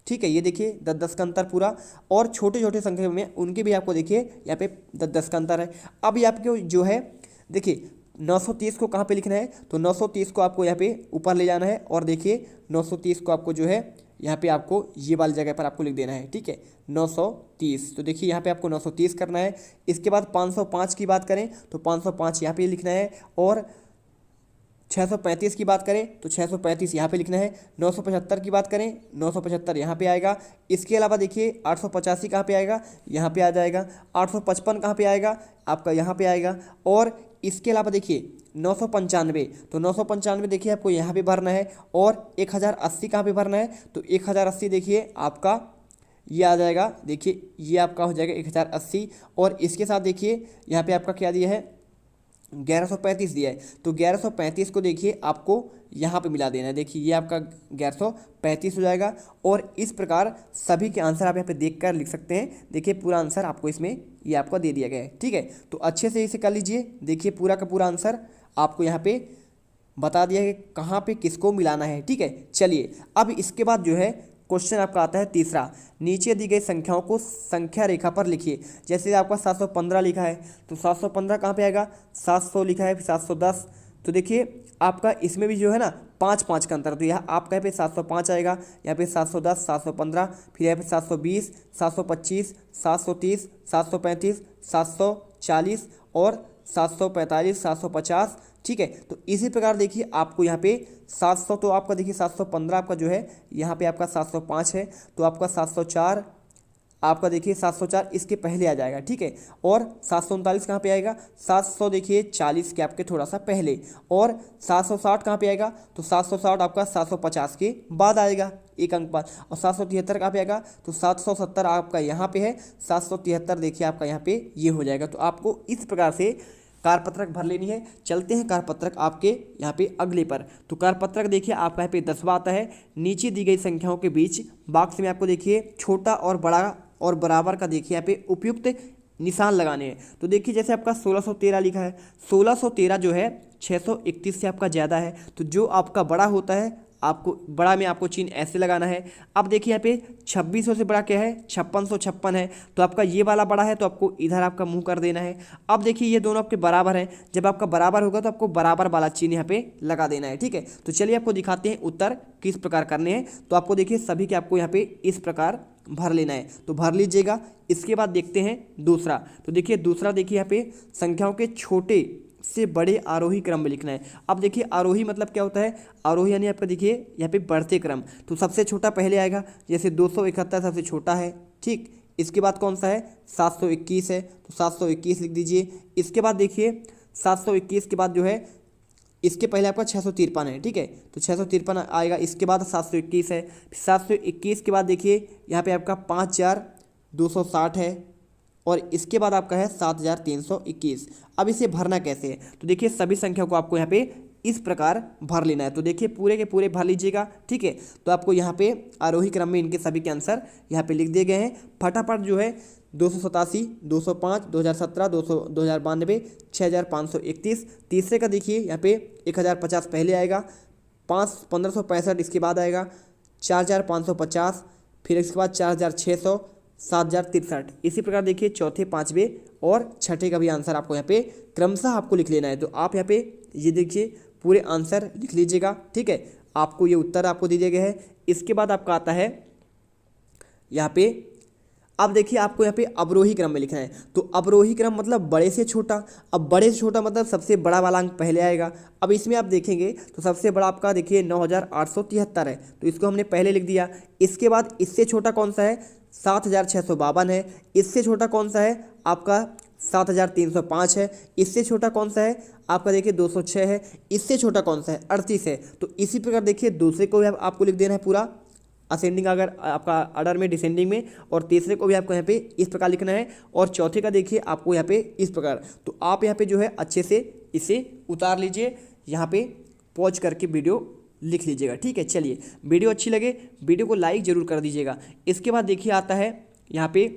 S1: ठीक है, ये देखिए 10-10 का अंतर पूरा, और छोटे छोटे संख्या में उनके भी आपको देखिए यहाँ पे 10-10 का अंतर है। अब ये आपके जो है देखिए 930 को कहाँ पे लिखना है, तो 930 को आपको यहाँ पे ऊपर ले जाना है, और देखिए 930 को आपको जो है यहाँ पे आपको ये वाली जगह पर आपको लिख देना है। ठीक है, 930। तो देखिए यहाँ पे आपको 930 करना है। इसके बाद 505 की बात करें तो 505 यहाँ पे लिखना है, और 635 की बात करें तो 635 यहाँ पे लिखना है। 975 की बात करें 975 यहाँ पे आएगा। इसके अलावा देखिए 885 कहाँ पे आएगा, यहाँ पे आ जाएगा। 855 कहाँ पे आएगा, आपका यहाँ पे आएगा। और इसके अलावा देखिए 995, तो 995 देखिए आपको यहाँ पे भरना है। और 1080 कहाँ पे भरना है, तो 1080 देखिए आपका ये आ जाएगा। देखिए ये आपका हो जाएगा 1080। और इसके साथ देखिए यहाँ पे आपका क्या दिया है, 1135 दिया है। तो 1135 को देखिए आपको यहाँ पे मिला देना है। देखिए ये आपका 1135 हो जाएगा। और इस प्रकार सभी के आंसर आप यहाँ पे देख कर लिख सकते हैं। देखिए पूरा आंसर आपको इसमें ये आपको दे दिया गया है, ठीक है। तो अच्छे से इसे कर लीजिए। देखिए पूरा का पूरा आंसर आपको यहाँ पे बता दिया है कि कहाँ पे किसको मिलाना है, ठीक है। चलिए अब इसके बाद जो है क्वेश्चन आपका आता है तीसरा। नीचे दी गई संख्याओं को संख्या रेखा पर लिखिए। जैसे आपका 715 लिखा है तो 715 कहाँ पे आएगा, 700 लिखा है, फिर 710। तो देखिए आपका इसमें भी जो है ना 5 का अंतर, तो यहाँ आपका यहाँ पे 705 आएगा, यहाँ पे 710, 715, फिर यहाँ पे 720, 725, 730, 735, 740 और 745, 750, ठीक है। तो इसी प्रकार देखिए आपको यहाँ पे 700, तो आपका देखिए 715 आपका जो है यहाँ पे आपका 705 है, तो आपका 704 आपका देखिए 704 इसके पहले आ जाएगा, ठीक है। और 739 कहाँ पे आएगा, 700 देखिए 40 के आपके थोड़ा सा पहले। और 760 कहाँ पे आएगा, तो 760 आपका 750 के बाद आएगा, एक अंक बाद। और 773 कहाँ पे आएगा, तो 770 आपका यहाँ पे है, 773 देखिए आपका यहाँ पे ये हो जाएगा। तो आपको इस प्रकार से कारपत्रक भर लेनी है। चलते हैं कारपत्रक आपके यहाँ पे अगले पर। तो कारपत्रक देखिए आपका यहाँ पे 10वां आता है। नीचे दी गई संख्याओं के बीच बॉक्स में आपको देखिए छोटा और बड़ा और बराबर का देखिए यहाँ पे उपयुक्त निशान लगाने हैं। तो देखिए जैसे आपका 1613 लिखा है, 1613 जो है 631 से आपका ज़्यादा है, तो जो आपका बड़ा होता है आपको बड़ा में आपको चिन्ह ऐसे लगाना है। अब देखिए यहाँ पे 2600 से बड़ा क्या है, 5656 है, तो आपका ये वाला बड़ा है, तो आपको इधर आपका मुंह कर देना है। अब देखिए ये दोनों आपके बराबर हैं, जब आपका बराबर होगा तो आपको बराबर वाला चिन्ह यहाँ पे लगा देना है, ठीक है। तो चलिए आपको दिखाते हैं उत्तर किस प्रकार करने हैं। तो आपको देखिए सभी के आपको यहाँ पे इस प्रकार भर लेना है, तो भर लीजिएगा। इसके बाद देखते हैं दूसरा। तो देखिए दूसरा देखिए यहाँ पे संख्याओं के छोटे से बड़े आरोही क्रम में लिखना है। अब देखिए आरोही मतलब क्या होता है, आरोही यानी आपका देखिए यहाँ पे बढ़ते क्रम। तो सबसे छोटा पहले आएगा, जैसे 271 सबसे छोटा है, ठीक। इसके बाद कौन सा है, 721 है, तो 721 लिख दीजिए। इसके बाद देखिए 721 के बाद जो है इसके पहले आपका 653 है, ठीक है, तो 653 आएगा। इसके बाद 721 है। 721 के बाद देखिए यहाँ पे आपका 5260 है। और इसके बाद आपका है 7321। अब इसे भरना कैसे है, तो देखिए सभी संख्या को आपको यहाँ पे इस प्रकार भर लेना है। तो देखिए पूरे के पूरे भर लीजिएगा, ठीक है। तो आपको यहाँ पे आरोही क्रम में इनके सभी के आंसर यहाँ पे लिख दिए गए हैं। फटाफट जो है 287, 205, 2017, 2092, 6531। तीसरे का देखिए यहाँ पे 1050 पहले आएगा, 1565 इसके बाद आएगा, 4550, फिर इसके बाद 4600, 7063। इसी प्रकार देखिए चौथे, पाँचवें और छठे का भी आंसर आपको यहाँ पे क्रमशः आपको लिख लेना है। तो आप यहाँ पे ये देखिए पूरे आंसर लिख लीजिएगा, ठीक है। आपको ये उत्तर आपको दिए गए हैं। इसके बाद आपका आता है यहाँ पे, अब देखिए आपको यहाँ पे अवरोही क्रम में लिखना है। तो अवरोही क्रम मतलब बड़े से छोटा। अब बड़े से छोटा मतलब सबसे बड़ा वाला अंक पहले आएगा। अब इसमें आप देखेंगे तो सबसे बड़ा आपका देखिए 9873 है, तो इसको हमने पहले लिख दिया। इसके बाद इससे छोटा कौन सा है, 7652 है। इससे छोटा कौन सा है आपका 7305 है। इससे छोटा कौन सा है आपका देखिए 206 है। इससे छोटा कौन सा है 38 है। तो इसी प्रकार देखिए दूसरे को भी आपको लिख देना है पूरा असेंडिंग अगर आपका ऑर्डर में, डिसेंडिंग में। और तीसरे को भी आपको यहाँ पे इस प्रकार लिखना है। और चौथे का देखिए आपको यहाँ पे इस प्रकार। तो आप यहाँ पे जो है अच्छे से इसे उतार लीजिए, यहाँ पे पॉज करके वीडियो लिख लीजिएगा, ठीक है। चलिए वीडियो अच्छी लगे वीडियो को लाइक जरूर कर दीजिएगा। इसके बाद देखिए आता है यहाँ पे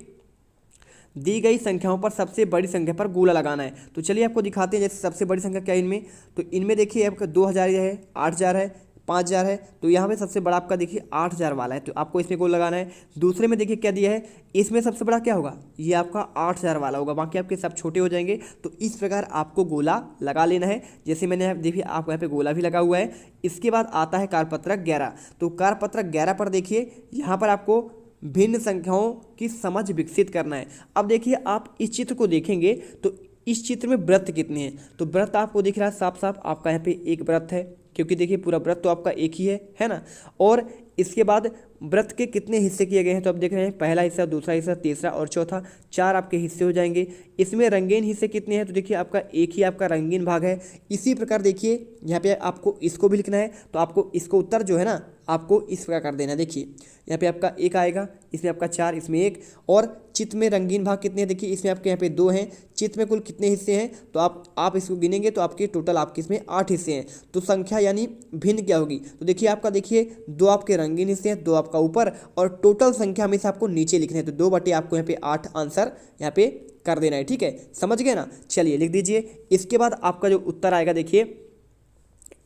S1: दी गई संख्याओं पर सबसे बड़ी संख्या पर गोला लगाना है। तो चलिए आपको दिखाते हैं जैसे सबसे बड़ी संख्या क्या है इनमें। तो इनमें देखिए आपका 2000 है, 8000 है, 5000 है। तो यहाँ पे सबसे बड़ा आपका देखिए 8000 वाला है, तो आपको इसमें गोल लगाना है। दूसरे में देखिए क्या दिया है, इसमें सबसे बड़ा क्या होगा, ये आपका 8000 वाला होगा, बाकी आपके सब छोटे हो जाएंगे। तो इस प्रकार आपको गोला लगा लेना है, जैसे मैंने देखिए आपको यहाँ पे गोला भी लगा हुआ है। इसके बाद आता है कारपत्रक 11। तो कारपत्रक 11 पर देखिए यहाँ पर आपको भिन्न संख्याओं की समझ विकसित करना है। अब देखिए आप इस चित्र को देखेंगे तो इस चित्र में वृत्त कितने हैं, तो वृत्त आपको दिख रहा है साफ साफ, आपका यहाँ पे एक वृत्त है, क्योंकि देखिए पूरा वृत्त तो आपका एक ही है ना। और इसके बाद वृत्त के कितने हिस्से किए गए हैं, तो आप देख रहे हैं पहला हिस्सा, दूसरा हिस्सा, तीसरा और चौथा, 4 आपके हिस्से हो जाएंगे। इसमें रंगीन हिस्से कितने हैं, तो देखिए आपका एक ही आपका रंगीन भाग है। इसी प्रकार देखिए यहाँ पे आपको इसको भी लिखना है, तो आपको इसको उत्तर जो है ना आपको इस प्रकार कर देना है। देखिए यहाँ पे आपका 1 आएगा, इसमें आपका 4, इसमें 1। और चित्त में रंगीन भाग कितने हैं, देखिए इसमें आपके यहाँ पे 2 हैं। चित्त में कुल कितने हिस्से हैं, तो आप इसको गिनेंगे तो आपके टोटल आपके इसमें 8 हिस्से हैं। तो संख्या यानी भिन्न क्या होगी, तो देखिए आपका देखिए 2 आपके रंगीन हिस्से हैं, 2 आपका ऊपर, और टोटल संख्या हमेशा आपको नीचे लिखना है। तो 2 बटे आपको यहाँ पे 8 आंसर यहाँ पे कर देना है, ठीक है, समझ गए ना। चलिए लिख दीजिए। इसके बाद आपका जो उत्तर आएगा देखिए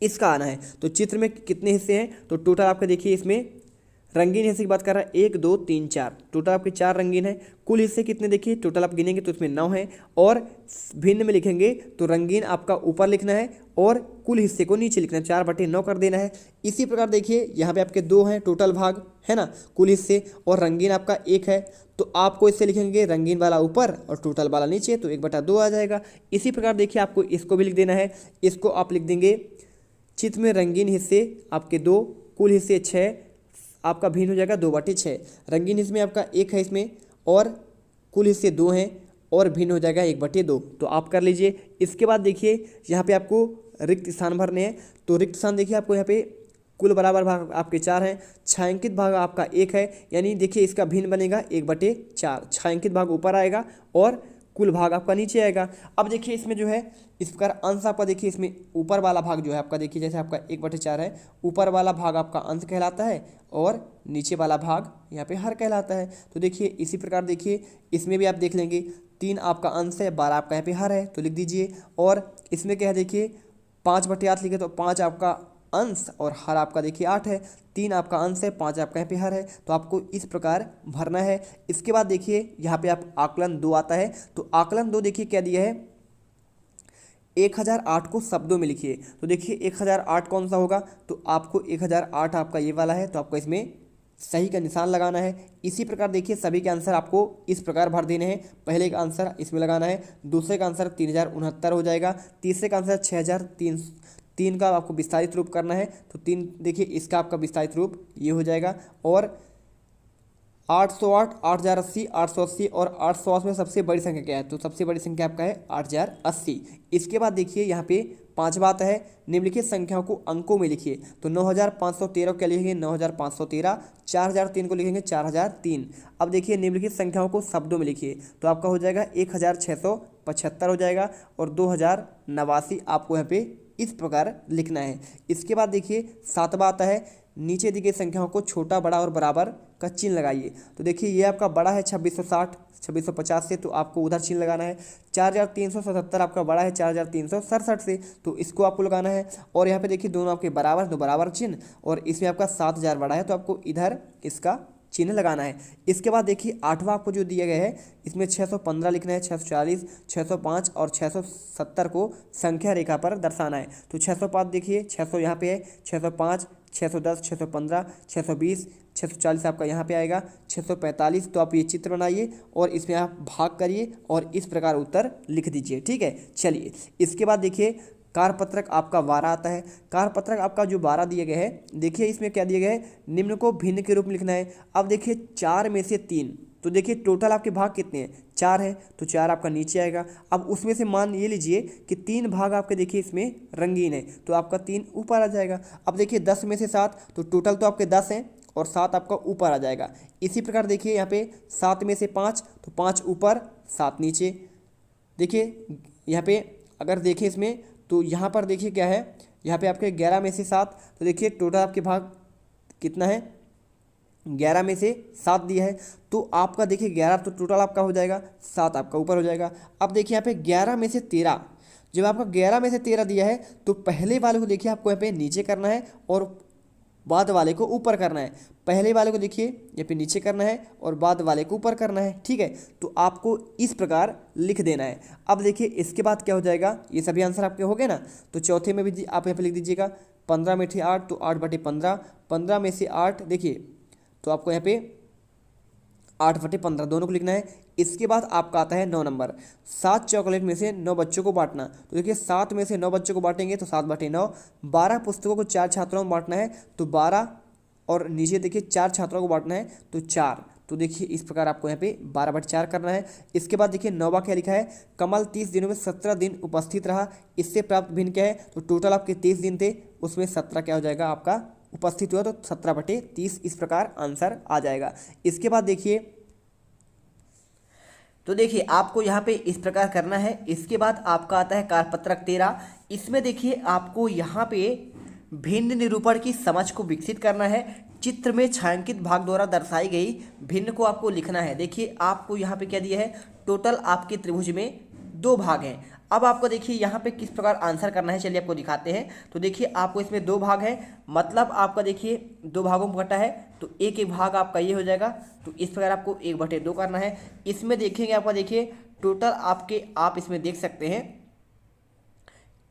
S1: इसका आना है। तो चित्र में कितने हिस्से हैं, तो टोटल आपका देखिए इसमें रंगीन हिस्से की बात कर रहा है 1 2 3 4, टोटल आपके 4 रंगीन है। कुल हिस्से कितने देखिए टोटल आप गिनेंगे तो इसमें 9 है, और भिन्न में लिखेंगे तो रंगीन आपका ऊपर लिखना है और कुल हिस्से को नीचे लिखना है, 4 बटे 9 कर देना है। इसी प्रकार देखिए यहाँ पे आपके 2 हैं टोटल भाग, है ना, कुल हिस्से, और रंगीन आपका 1 है, तो आपको इससे लिखेंगे रंगीन वाला ऊपर और टोटल वाला नीचे, तो 1/2 आ जाएगा। इसी प्रकार देखिए आपको इसको भी लिख देना है, इसको आप लिख देंगे चित्र में रंगीन हिस्से आपके 2, कुल हिस्से 6, आपका भिन्न हो जाएगा 2/6। रंगीन हिस्से में आपका 1 है इसमें, और कुल हिस्से 2 हैं, और भिन्न हो जाएगा 1/2। तो आप कर लीजिए। इसके बाद देखिए यहाँ पे आपको रिक्त स्थान भरने हैं, तो रिक्त स्थान देखिए आपको यहाँ पे कुल बराबर भाग आपके 4 हैं, छायांकित भाग आपका 1 है, यानी देखिए इसका भिन्न बनेगा 1/4, छायांकित भाग ऊपर आएगा और कुल भाग आपका नीचे आएगा। अब देखिए इसमें जो है इस प्रकार अंश आपका देखिए इसमें ऊपर वाला भाग जो है आपका देखिए जैसे आपका 1/4 है, ऊपर वाला भाग आपका अंश कहलाता है और नीचे वाला भाग यहाँ पे हर कहलाता है। तो देखिए इसी प्रकार देखिए इसमें भी आप देख लेंगे 3 आपका अंश है, 12 आपका यहाँ पे हर है, तो लिख दीजिए। और इसमें क्या है देखिए 5/8 लिखे तो 5 आपका अंश और हर आपका देखिए 8 है, 3 आपका अंश है, 5 आपका यहाँ पे हर है, तो आपको इस प्रकार भरना है। इसके बाद देखिए यहाँ पे आप आकलन 2 आता है, तो आकलन 2 देखिए क्या दिया है, 1008 को शब्दों में लिखिए। तो देखिए 1008 कौन सा होगा, तो आपको 1008 आपका ये वाला है, तो आपको इसमें सही का निशान लगाना है। इसी प्रकार देखिए सभी के आंसर आपको इस प्रकार भर देने हैं। पहले का आंसर इसमें लगाना है, दूसरे का आंसर 3069 हो जाएगा, तीसरे का आंसर 6003 का आपको विस्तारित रूप करना है, तो 3 देखिए इसका आपका विस्तारित रूप ये हो जाएगा। और 808, 8080, 880 और 880 में सबसे बड़ी संख्या क्या है, तो सबसे बड़ी संख्या आपका है 8080। इसके बाद देखिए यहाँ पे 5 बात है, निम्नलिखित संख्याओं को अंकों में लिखिए। तो 9513 क्या लिखेंगे 9513, 4003 को लिखेंगे 4003। अब देखिए निम्नलिखित संख्याओं को शब्दों में लिखिए, तो आपका हो जाएगा 1675 हो जाएगा, और 2089 आपको यहाँ पे इस प्रकार लिखना है। इसके बाद देखिए 7वां आता है, नीचे दी गई संख्याओं को छोटा बड़ा और बराबर का चिन्ह लगाइए। तो देखिए ये आपका बड़ा है 2660, 2650 से, तो आपको उधर चिन्ह लगाना है। 4377 आपका बड़ा है 4367 से, तो इसको आपको लगाना है। और यहाँ पे देखिए दोनों आपके बराबर, दो बराबर चिन्ह, और इसमें आपका 7000 बड़ा है, तो आपको इधर इसका चिन्ह लगाना है। इसके बाद देखिए 8वां आपको जो दिया गया है, इसमें 615 लिखना है, 640, 605 और 670 को संख्या रेखा पर दर्शाना है। तो 605 देखिए 600 यहाँ पे है, 605, 610, 615, 620, 640 आपका यहाँ पे आएगा, 645। तो आप ये चित्र बनाइए और इसमें आप भाग करिए और इस प्रकार उत्तर लिख दीजिए, ठीक है। चलिए इसके बाद देखिए कारपत्रक आपका 12 आता है। कारपत्रक आपका जो 12 दिए गए हैं, देखिए इसमें क्या दिए गए हैं, निम्न को भिन्न के रूप में लिखना है। अब देखिए 4 में से 3, तो देखिए टोटल आपके भाग कितने हैं, 4 है, तो 4 आपका नीचे आएगा। अब उसमें से मान ये लीजिए कि 3 भाग आपके देखिए इसमें रंगीन है, तो आपका 3 ऊपर आ जाएगा। अब देखिए 10 में से 7, तो टोटल तो आपके 10 हैं और 7 आपका ऊपर आ जाएगा। इसी प्रकार देखिए यहाँ पे 7 में से 5, तो 5 ऊपर 7 नीचे। देखिए यहाँ पे अगर देखें इसमें, तो यहाँ पर देखिए क्या है, यहाँ पे आपके 11 में से 7, तो देखिए टोटल आपके भाग कितना है, 11 में से 7 दिया है, तो आपका देखिए 11, तो टोटल आपका हो जाएगा 7 आपका ऊपर हो जाएगा। अब देखिए यहाँ पे 11 में से 13, जब आपका 11 में से 13 दिया है, तो पहले वाले को देखिए आपको यहाँ पे नीचे करना है और बाद वाले को ऊपर करना है। पहले वाले को देखिए यहाँ पे नीचे करना है और बाद वाले को ऊपर करना है, ठीक है। तो आपको इस प्रकार लिख देना है। अब देखिए इसके बाद क्या हो जाएगा, ये सभी आंसर आपके हो गए ना, तो चौथे में भी आप यहाँ पे लिख दीजिएगा 15 में थे 8, तो 8/15, 15 में से 8 देखिए, तो आपको यहाँ पे 8/15 दोनों को लिखना है। इसके बाद आपका आता है 9 नंबर, 7 चॉकलेट में से 9 बच्चों को बांटना। तो देखिए 7 में से 9 बच्चों को बांटेंगे तो 7/9। 12 पुस्तकों को 4 छात्रों में बांटना है तो 12, और नीचे देखिए 4 छात्रों को बांटना है तो 4। तो देखिए इस प्रकार आपको यहाँ पे 12/4 करना है। इसके बाद देखिए 9वां क्या लिखा है, कमल 30 दिनों में 17 दिन उपस्थित रहा, इससे प्राप्त भिन्न क्या है, तो टोटल आपके 30 दिन थे, उसमें 17 क्या हो जाएगा आपका उपस्थित हुआ, तो 17/30 इस प्रकार आंसर आ जाएगा। इसके बाद देखिए, तो देखिए आपको यहाँ पे इस प्रकार करना है। इसके बाद आपका आता है कारपत्रक 13। इसमें देखिए आपको यहाँ पे भिन्न निरूपण की समझ को विकसित करना है। चित्र में छायांकित भाग द्वारा दर्शाई गई भिन्न को आपको लिखना है। देखिए आपको यहाँ पे क्या दिया है, टोटल आपके त्रिभुज में 2 भाग हैं। अब आपको देखिए यहाँ पे किस प्रकार आंसर करना है, चलिए आपको दिखाते हैं। तो देखिए आपको इसमें 2 भाग है, मतलब आपका देखिए 2 भागों में बटा है, तो एक भाग आपका ये हो जाएगा। तो इस प्रकार आपको 1/2 करना है। इसमें देखेंगे आपका देखिए टोटल आपके, आप इसमें देख सकते हैं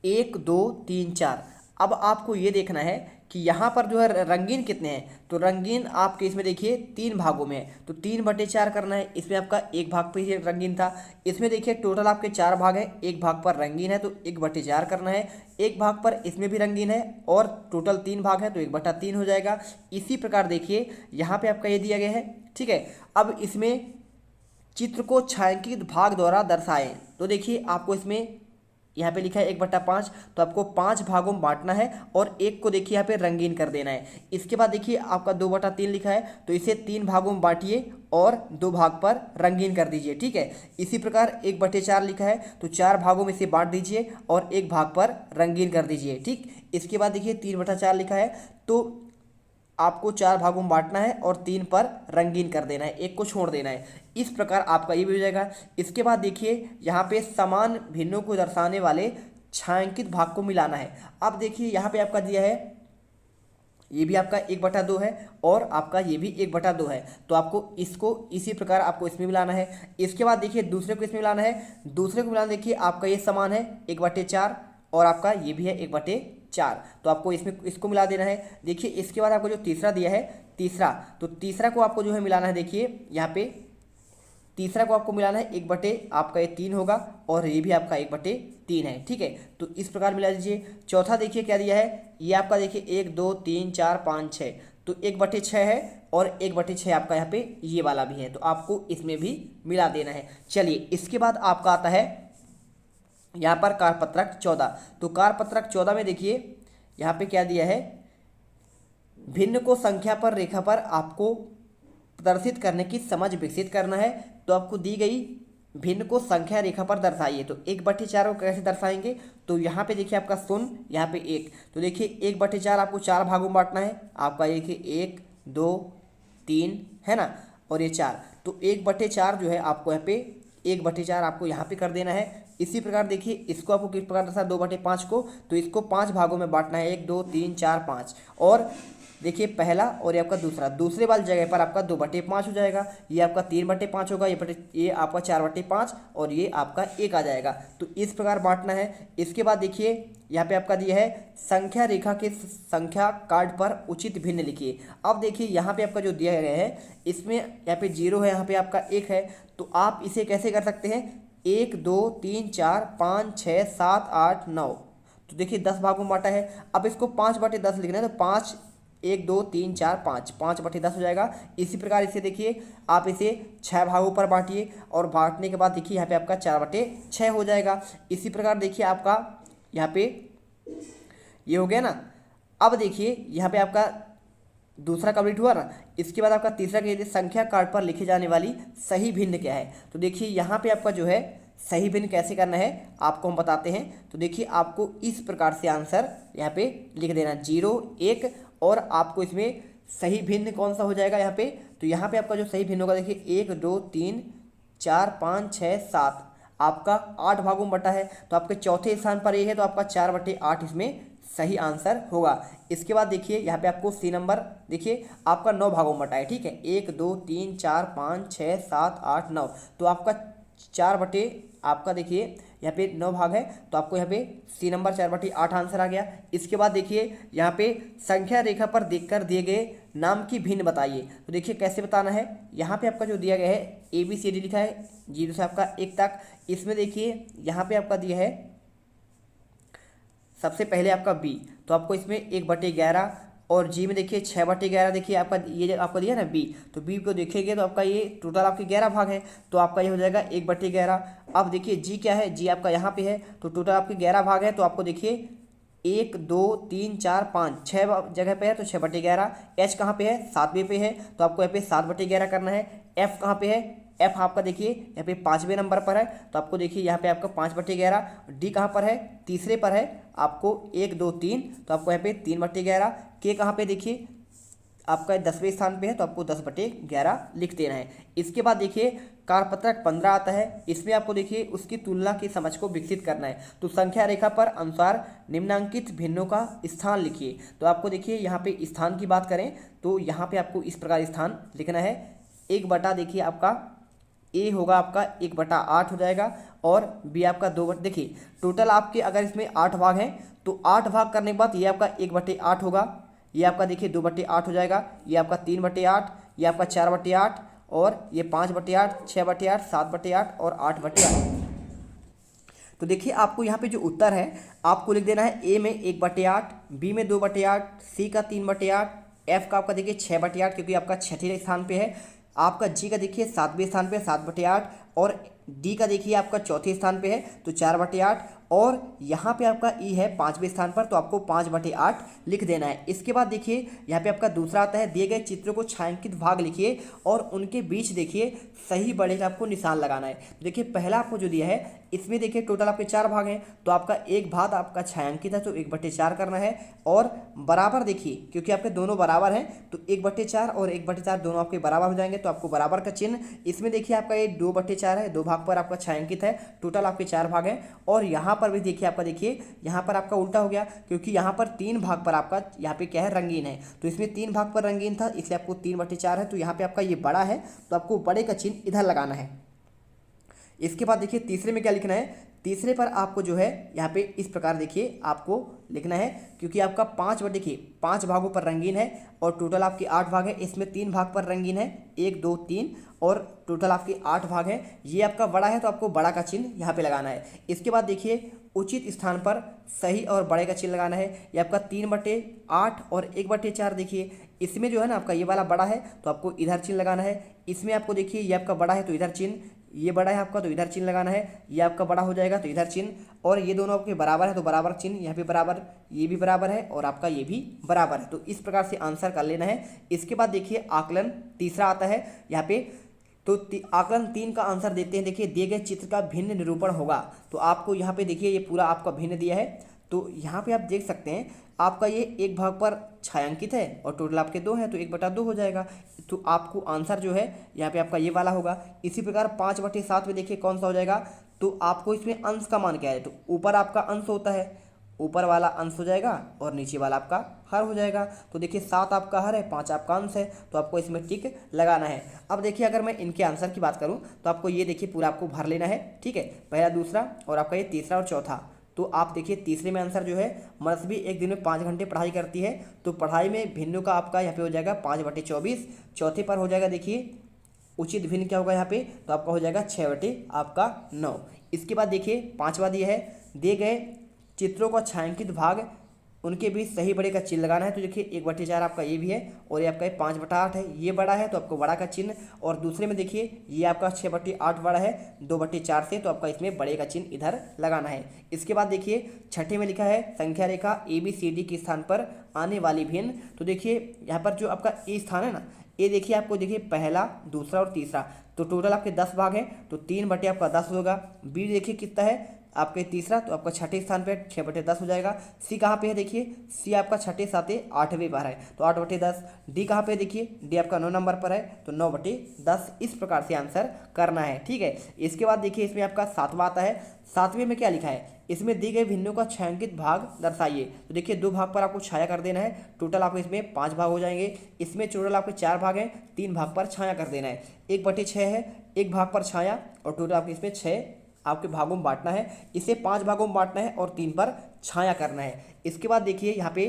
S1: 1 2 3 4। अब आपको ये देखना है कि यहाँ पर जो है रंगीन कितने हैं, तो रंगीन आपके इसमें देखिए 3 भागों में है, तो 3/4 करना है। इसमें आपका 1 भाग पे ही रंगीन था। इसमें देखिए टोटल आपके 4 भाग हैं, 1 भाग पर रंगीन है तो 1/4 करना है। 1 भाग पर इसमें भी रंगीन है और टोटल 3 भाग है तो 1/3 हो जाएगा। इसी प्रकार देखिए यहाँ पे आपका ये दिया गया है, ठीक है। अब इसमें चित्र को छायांकित भाग द्वारा दर्शाएं। तो देखिए आपको इसमें यहाँ पे लिखा है 1/5, तो आपको 5 भागों में बांटना है और एक को देखिए यहाँ पे रंगीन कर देना है। इसके बाद देखिए आपका 2/3 लिखा है, तो इसे 3 भागों में बांटिए और 2 भाग पर रंगीन कर दीजिए, ठीक है। इसी प्रकार 1/4 लिखा है, तो 4 भागों में इसे बांट दीजिए और 1 भाग पर रंगीन कर दीजिए, ठीक। इसके बाद देखिए 3/4 लिखा है, तो आपको 4 भागों में बांटना है और 3 पर रंगीन कर देना है, 1 को छोड़ देना है। इस प्रकार आपका ये भी हो जाएगा। इसके बाद देखिए यहाँ पे समान भिन्नों को दर्शाने वाले छायांकित भाग को मिलाना है। अब देखिए यहाँ पे आपका दिया है, ये भी आपका 1/2 है और आपका ये भी 1/2 है, तो आपको इसको इसी प्रकार आपको इसमें मिलाना है। इसके बाद देखिए दूसरे को इसमें मिलाना है। दूसरे को मिलाना देखिए आपका ये समान है 1/4 और आपका ये भी है 1/4, तो आपको इसमें इसको मिला देना है। देखिए इसके बाद आपको जो तीसरा दिया है, तीसरा, तो तीसरा को आपको जो है मिलाना है। देखिए यहाँ पे तीसरा को आपको मिलाना है, 1 आपका ये 3 होगा और ये भी आपका 1/3 है, ठीक है। तो इस प्रकार मिला दीजिए। चौथा देखिए क्या दिया है, ये आपका देखिए 1 2 3 4 5 6, तो 1/6 है और 1/6 आपका यहाँ पे ये वाला भी है, तो आपको इसमें भी मिला देना है। चलिए इसके बाद आपका आता है यहाँ पर कारपत्रक 14। तो कारपत्रक 14 में देखिए यहाँ पे क्या दिया है, भिन्न को संख्या पर रेखा पर आपको प्रदर्शित करने की समझ विकसित करना है। तो आपको दी गई भिन्न को संख्या रेखा पर दर्शाइए। तो 1/4 को कैसे दर्शाएंगे, तो यहाँ पे देखिए आपका 0, यहाँ पे 1, तो देखिए 1/4 आपको 4 भागों में बांटना है। आपका देखिए 1 2 3 है ना, और ये 4, तो 1/4 जो है आपको यहाँ पे 1/4 आपको यहाँ पे कर देना है। इसी प्रकार देखिए इसको आपको किस प्रकार दर्शा 2/5 को, तो इसको 5 भागों में बांटना है, 1 2 3 4 5, और देखिए पहला और ये आपका दूसरा, दूसरे वाली जगह पर आपका 2/5 हो जाएगा, ये आपका 3/5 होगा, ये आपका 4/5 और ये आपका 1 आ जाएगा। तो इस प्रकार बांटना है। इसके बाद देखिए यहाँ पे आपका दिया है संख्या रेखा के संख्या कार्ड पर उचित भिन्न लिखिए। अब देखिए यहाँ पे आपका जो दिया गया है, इसमें यहाँ पे 0 है, यहाँ पे आपका 1 है, तो आप इसे कैसे कर सकते हैं, 1 2 3 4 5 6 7 8 9, तो देखिए 10 भागों में बांटा है। अब इसको 5/10 लिखना है, तो 5 1 2 3 4 5, 5/10 हो जाएगा। इसी प्रकार इसे देखिए आप इसे 6 भागों पर बांटिए और बांटने के बाद देखिए यहाँ पे आपका 4/6 हो जाएगा। इसी प्रकार देखिए आपका यहाँ पे ये हो गया ना। अब देखिए यहाँ पे आपका दूसरा कंप्लीट हुआ ना। इसके बाद आपका तीसरा कह दीजिए संख्या कार्ड पर लिखे जाने वाली सही भिन्न क्या है। तो देखिए यहाँ पे आपका जो है सही भिन्न कैसे करना है आपको हम बताते हैं। तो देखिए आपको इस प्रकार से आंसर यहाँ पे लिख देना 0 1, और आपको इसमें सही भिन्न कौन सा हो जाएगा यहाँ पे, तो यहाँ पे आपका जो सही भिन्न होगा देखिए 1 2 3 4 5 6 7, आपका 8 भागों में बटा है, तो आपके चौथे स्थान पर ये है, तो आपका 4/8 इसमें सही आंसर होगा। इसके बाद देखिए यहाँ पे आपको सी नंबर देखिए आपका 9 भागों में बटा है, ठीक है, 1 2 3 4 5 6 7 8 9, तो आपका 4/, आपका देखिए यहाँ पे 9 भाग है, तो आपको यहाँ पे C नंबर 4/8 आंसर आ गया। इसके बाद देखिए यहाँ पे संख्या रेखा पर देखकर दिए गए नाम की भिन्न बताइए। तो देखिए कैसे बताना है, यहाँ पे आपका जो दिया गया है ABCD लिखा है 0 से आपका 1 तक। इसमें देखिए यहाँ पे आपका दिया है सबसे पहले आपका B, तो आपको इसमें 1/11 और जी में देखिए 6/11 देखिए आपका ये जो आपको दिया ना B, तो B को देखेंगे तो आपका ये टोटल आपके 11 भाग है, तो आपका ये हो जाएगा 1/11। अब देखिए जी क्या है, जी आपका यहाँ पे है, तो टोटल आपके 11 भाग है, तो आपको देखिए 1 2 3 4 5 6 जगह पे है, तो 6/11। H कहाँ पे है, 7वें पे है, तो आपको यहाँ पे 7/11 करना है। F कहाँ पे है, F आपका देखिए यहाँ पे 5वें नंबर पर है, तो आपको देखिए यहाँ पे आपका 5/11। D कहाँ पर है, तीसरे पर है, आपको 1 2 3, तो आपको यहाँ पे 3/11। K कहाँ पे देखिए आपका 10वें स्थान पे है, तो आपको 10/11 लिख देना है। इसके बाद देखिए कारपत्रक 15 आता है, इसमें आपको देखिए उसकी तुलना की समझ को विकसित करना है। तो संख्या रेखा पर अनुसार निम्नांकित भिन्नों का स्थान लिखिए। तो आपको देखिए यहाँ पे स्थान की बात करें तो यहाँ पे आपको इस प्रकार स्थान लिखना है। 1 देखिए आपका A होगा आपका 1/8 हो जाएगा, और B आपका 2 देखिए टोटल आपके अगर इसमें 8 भाग हैं, तो 8 भाग करने के बाद ये आपका 1/8 होगा, ये आपका देखिए 2/8 हो जाएगा, ये आपका 3/8, ये आपका 4/8, और ये 5/8, 6/8, 7/8 और 8/8। तो देखिए आपको यहाँ पे जो उत्तर है आपको लिख देना है, A में 1/8, B में 2/8, C का 3/8, F का आपका देखिए 6/8 क्योंकि आपका छठे स्थान पे है, आपका G का देखिए 7वें स्थान पे 7/8, और D का देखिए आपका चौथे स्थान पे है तो 4/8, और यहाँ पे आपका E है 5वें स्थान पर, तो आपको 5/8 लिख देना है। इसके बाद देखिए यहाँ पे आपका दूसरा आता है, दिए गए चित्रों को छायांकित भाग लिखिए और उनके बीच देखिए सही बड़े का आपको निशान लगाना है। तो देखिए पहला आपको जो दिया है इसमें देखिए टोटल आपके 4 भाग हैं, तो आपका एक भाग आपका छायांकित है तो 1/4 करना है, और बराबर देखिए क्योंकि आपके दोनों बराबर हैं तो 1/4 और 1/4 दोनों आपके बराबर हो जाएंगे, तो आपको बराबर का चिन्ह। इसमें देखिए आपका ये 2/4 है, 2 भाग पर आपका छायांकित है, टोटल आपके 4 भाग हैं। और यहाँ पर भी देखिए आपका देखिए यहाँ पर आपका उल्टा हो गया क्योंकि यहाँ पर 3 भाग पर आपका यहाँ पे क्या है रंगीन है, तो इसमें 3 भाग पर रंगीन था इसलिए आपको 3/4 है, तो यहाँ पे आपका ये बड़ा है तो आपको बड़े का चिन्ह इधर लगाना है। इसके बाद देखिए तीसरे में क्या लिखना है, तीसरे पर आपको जो है यहाँ पे इस प्रकार देखिए आपको लिखना है क्योंकि आपका 5 भागों पर रंगीन है और टोटल आपके 8 भाग है, इसमें 3 भाग पर रंगीन है 1 2 3 और टोटल आपके 8 भाग हैं, ये आपका बड़ा है तो आपको बड़ा का चिन्ह यहाँ पे लगाना है। इसके बाद देखिए उचित स्थान पर सही और बड़े का चिन्ह लगाना है, ये आपका 3/8 और 1/4 देखिए इसमें जो है ना आपका ये वाला बड़ा है तो आपको इधर चिन्ह लगाना है, इसमें आपको देखिए ये आपका बड़ा है तो इधर चिन्ह, ये बड़ा है आपका तो इधर चिन्ह लगाना है, ये आपका बड़ा हो जाएगा तो इधर चिन्ह, और ये दोनों आपके बराबर है तो बराबर चिन्ह यहाँ पे बराबर, ये भी बराबर है और आपका ये भी बराबर है, तो इस प्रकार से आंसर कर लेना है। इसके बाद देखिए आकलन तीसरा आता है यहाँ पे, तो आकलन 3 का आंसर देते हैं। देखिए दिए गए चित्र का भिन्न निरूपण होगा, तो आपको यहाँ पे देखिए ये पूरा आपका भिन्न दिया है, तो यहाँ पे आप देख सकते हैं आपका ये एक भाग पर छायांकित है और टोटल आपके 2 हैं तो 1/2 हो जाएगा, तो आपको आंसर जो है यहाँ पे आपका ये वाला होगा। इसी प्रकार 5/7 में देखिए कौन सा हो जाएगा, तो आपको इसमें अंश का मान क्या है, तो ऊपर आपका अंश होता है, ऊपर वाला अंश हो जाएगा और नीचे वाला आपका हर हो जाएगा। तो देखिए 7 आपका हर है, 5 आपका अंश है, तो आपको इसमें टिक लगाना है। अब देखिए अगर मैं इनके आंसर की बात करूं तो आपको ये देखिए पूरा आपको भर लेना है, ठीक है, पहला दूसरा और आपका ये तीसरा और चौथा। तो आप देखिए तीसरे में आंसर जो है मनस्वी एक दिन में 5 घंटे पढ़ाई करती है, तो पढ़ाई में भिन्नों का आपका यहाँ पे हो जाएगा 5/24। चौथे पर हो जाएगा देखिए उचित भिन्न क्या होगा यहाँ पे, तो आपका हो जाएगा 6/9। इसके बाद देखिए पाँचवा दिया है, दिए गए चित्रों का छायांकित भाग उनके बीच सही बड़े का चिन्ह लगाना है, तो देखिए 1/4 आपका ये भी है और ये आपका 5/8 है, ये बड़ा है तो आपको बड़ा का चिन्ह, और दूसरे में देखिए ये आपका 6/8 बड़ा है 2/4 से, तो आपका इसमें बड़े का चिन्ह इधर लगाना है। इसके बाद देखिए छठे में लिखा है संख्या रेखा ABCD के स्थान पर आने वाली भिन्न, तो देखिए यहाँ पर जो आपका ए स्थान है ना, ये देखिए आपको देखिए पहला दूसरा और तीसरा, तो टोटल आपके 10 भाग हैं तो 3/10 होगा। बी देखिए कितना है आपके तीसरा, तो आपका छठे स्थान पे 6/10 हो जाएगा। सी कहाँ पे है देखिए, सी आपका छठे साथे 8वें पर है तो 8/10। डी कहाँ पे देखिए, डी आपका 9 नंबर पर है तो 9/10। इस प्रकार से आंसर करना है, ठीक है। इसके बाद देखिए इसमें आपका 7वां आता है, 7वें में क्या लिखा है, इसमें दी गई भिन्नों का छायांकित भाग दर्शाइए, तो देखिए 2 भाग पर आपको छाया कर देना है, टोटल आपको इसमें 5 भाग हो जाएंगे। इसमें टोटल आपके 4 भाग हैं, 3 भाग पर छाया कर देना है। 1/6 है, 1 भाग पर छाया और टोटल आपके इसमें 6 आपके भागों में बांटना है, इसे 5 भागों में बांटना है और 3 पर छाया करना है। इसके बाद देखिए यहाँ पे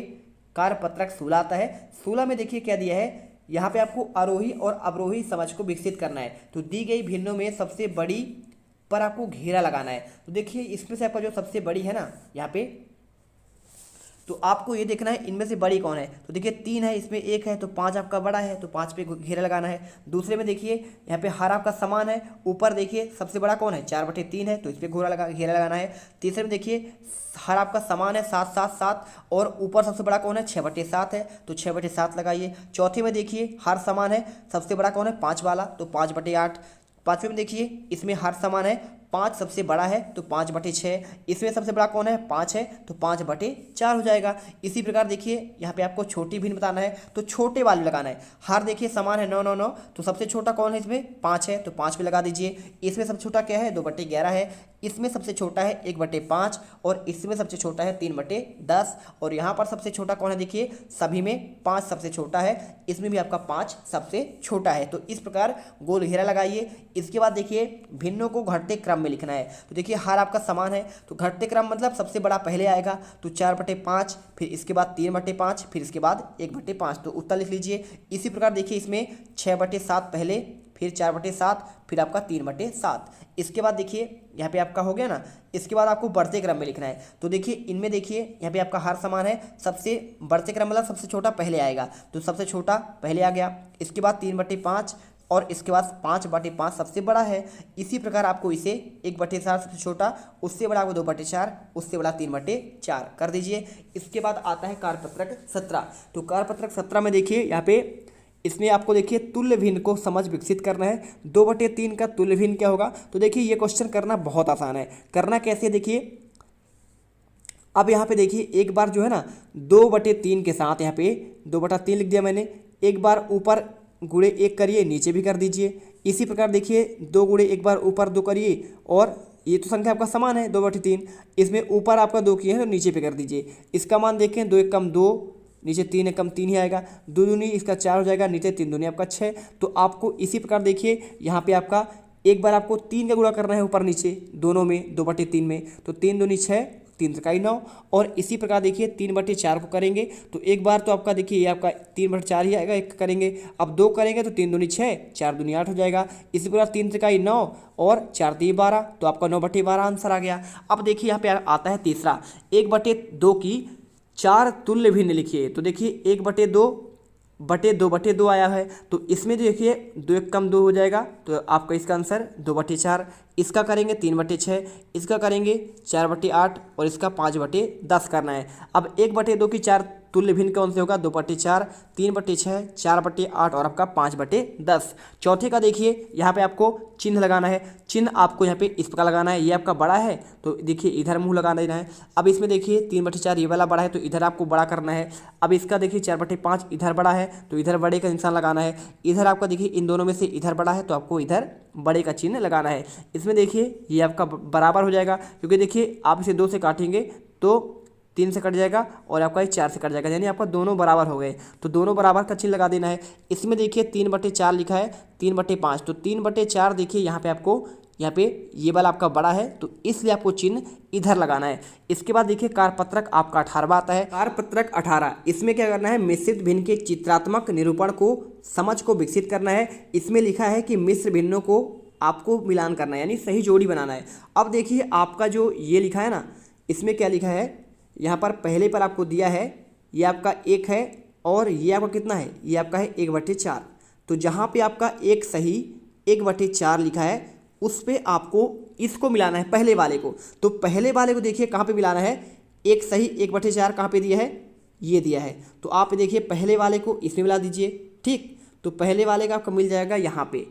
S1: कार्यपत्रक 16 आता है। 16 में देखिए क्या दिया है, यहाँ पे आपको आरोही और अवरोही समझ को विकसित करना है। तो दी गई भिन्नों में सबसे बड़ी पर आपको घेरा लगाना है। तो देखिए इसमें से आपका जो सबसे बड़ी है ना यहाँ पे, तो आपको ये देखना है इनमें से बड़ी कौन है। तो देखिए 3 है, इसमें 1 है, तो 5 आपका बड़ा है, तो 5 पे घेरा लगाना है। दूसरे में देखिए यहाँ पे हर आपका समान है, ऊपर देखिए सबसे बड़ा कौन है 4/3 है, तो इस पर घेरा लगाना है। तीसरे में देखिए हर आपका समान है 7 7 7 और ऊपर सबसे बड़ा कौन है 6/7 है, तो 6/7 लगाइए। चौथे में देखिए हर समान है, सबसे बड़ा कौन है 5 वाला, तो 5/8। पाँचवें में देखिए इसमें हर समान है, 5 सबसे बड़ा है, तो 5/6। इसमें सबसे बड़ा कौन है 5 है, तो 5/4 हो जाएगा। इसी प्रकार देखिए यहाँ पे आपको छोटी भिन्न बताना है, तो छोटे वाले लगाना है। हर देखिए समान है 9 9 9, तो सबसे छोटा कौन है इसमें 5 है, तो 5 पे लगा दीजिए। इसमें सबसे छोटा क्या है 2/11 है, इसमें सबसे छोटा है 1/5 और इसमें सबसे छोटा है 3/10। और यहाँ पर सबसे छोटा कौन है देखिए सभी में 5 सबसे छोटा है, इसमें भी आपका 5 सबसे छोटा है। तो इस प्रकार गोल घेरा लगाइए। इसके बाद देखिए भिन्नों को घटते क्रम में लिखना है। तो देखिए हर आपका समान है, तो घटते क्रम मतलब सबसे बड़ा पहले आएगा, तो 4/5, फिर इसके बाद 3/5, फिर इसके बाद 1/5। तो उत्तर लिख लीजिए। इसी प्रकार देखिए इसमें 6/7 पहले, फिर 4/7, फिर आपका 3/7। इसके बाद देखिए यहाँ पे आपका हो गया ना। इसके बाद आपको बढ़ते क्रम में लिखना है। तो देखिए इनमें देखिए यहाँ पे आपका हर समान है, सबसे बढ़ते क्रम मतलब सबसे छोटा पहले आएगा, तो सबसे छोटा पहले आ गया। इसके बाद 3/5 और इसके बाद 5/5 सबसे बड़ा है। इसी प्रकार आपको इसे 1/4 सबसे छोटा, उससे बड़ा आपको 2/4, उससे बड़ा 3/4 कर दीजिए। इसके बाद आता है कार्यपत्रक 17। तो कार्यपत्रक 17 में देखिए यहाँ पे इसमें आपको देखिए तुल्य भिन्न को समझ विकसित करना है। 2/3 का तुल्य भिन्न क्या होगा। तो देखिए ये क्वेश्चन करना बहुत आसान है। करना कैसे देखिए, अब यहाँ पे देखिए एक बार जो है ना 2/3 के साथ यहाँ पे 2/3 लिख दिया मैंने, एक बार ऊपर गुणे 1 करिए, नीचे भी कर दीजिए। इसी प्रकार देखिए 2 गुणे एक बार ऊपर 2 करिए, और ये तो संख्या आपका समान है 2/3, इसमें ऊपर आपका 2 किए हैं तो नीचे पे कर दीजिए। इसका मान देखें 2 1 कम 2, नीचे 3 1 कम 3 ही आएगा, 2 दूनी इसका 4 हो जाएगा, नीचे 3 दूनी आपका 6। तो आपको इसी प्रकार देखिए यहाँ पे आपका एक बार आपको 3 का गुणा करना है ऊपर नीचे दोनों में 2/3 में, तो 3 दूनी 6, 3 त्रिकाई 9। और इसी प्रकार देखिए 3/4 को करेंगे, तो एक बार तो आपका देखिए ये आपका 3/4 ही आएगा, एक करेंगे। अब 2 करेंगे तो 3 दूनी 6, 4 दूनी 8 हो जाएगा। इसी प्रकार 3 त्रिकाई 9 और 4 3 12, तो आपका 9/12 आंसर आ गया। अब देखिए यहाँ पे आता है तीसरा, 1/2 की 4 तुल्य भिन्न लिखिए। तो देखिए 1/2 आया है, तो इसमें देखिए 2 1 कम 2 हो जाएगा, तो आपका इसका आंसर 2/4। इसका करेंगे 3/6, इसका करेंगे 4/8 और इसका 5/10 करना है। अब 1/2 की 4 तुल्य भिन्न कौन से होगा 2/4, 3/6, 4/8 और आपका 5/10। चौथे का देखिए यहाँ पे आपको चिन्ह लगाना है। चिन्ह आपको यहाँ पे इस प्रकार लगाना है, ये आपका बड़ा है तो देखिए इधर मुंह लगा देना है। अब इसमें देखिए 3/4 ये वाला बड़ा है, तो इधर आपको बड़ा करना है। अब इसका देखिए 4/5 इधर बड़ा है, तो इधर बड़े का निशान लगाना है। इधर आपका देखिए इन दोनों में से इधर बड़ा है, तो आपको इधर बड़े का चिन्ह लगाना है। इसमें देखिए ये आपका बराबर हो जाएगा, क्योंकि देखिए आप इसे 2 से काटेंगे तो 3 से कट जाएगा और आपका ये 4 से कट जाएगा, यानी आपका दोनों बराबर हो गए, तो दोनों बराबर का चिन्ह लगा देना है। इसमें देखिए 3/4 लिखा है, 3/5, तो 3/4 देखिए यहाँ पे आपको यहाँ पे ये वाला आपका बड़ा है, तो इसलिए आपको चिन्ह इधर लगाना है। इसके बाद देखिए कार्यपत्रक आपका 18वां आता है। कार्यपत्रक 18, इसमें क्या करना है, मिश्रित भिन्न के चित्रात्मक निरूपण को समझ को विकसित करना है। इसमें लिखा है कि मिश्र भिन्नों को आपको मिलान करना है, यानी सही जोड़ी बनाना है। अब देखिए आपका जो ये लिखा है ना, इसमें क्या लिखा है, यहाँ पर पहले पर आपको दिया है ये आपका 1 है और ये आपका कितना है, ये आपका है 1/4। तो जहाँ पे आपका एक सही 1/4 लिखा है, उस पे आपको इसको मिलाना है पहले वाले को। तो पहले वाले को देखिए कहाँ पे मिलाना है, एक सही 1/4 कहाँ पे दिया है, ये दिया है, तो आप देखिए पहले वाले को इसमें मिला दीजिए। ठीक, तो पहले वाले का आपका मिल जाएगा यहाँ पे।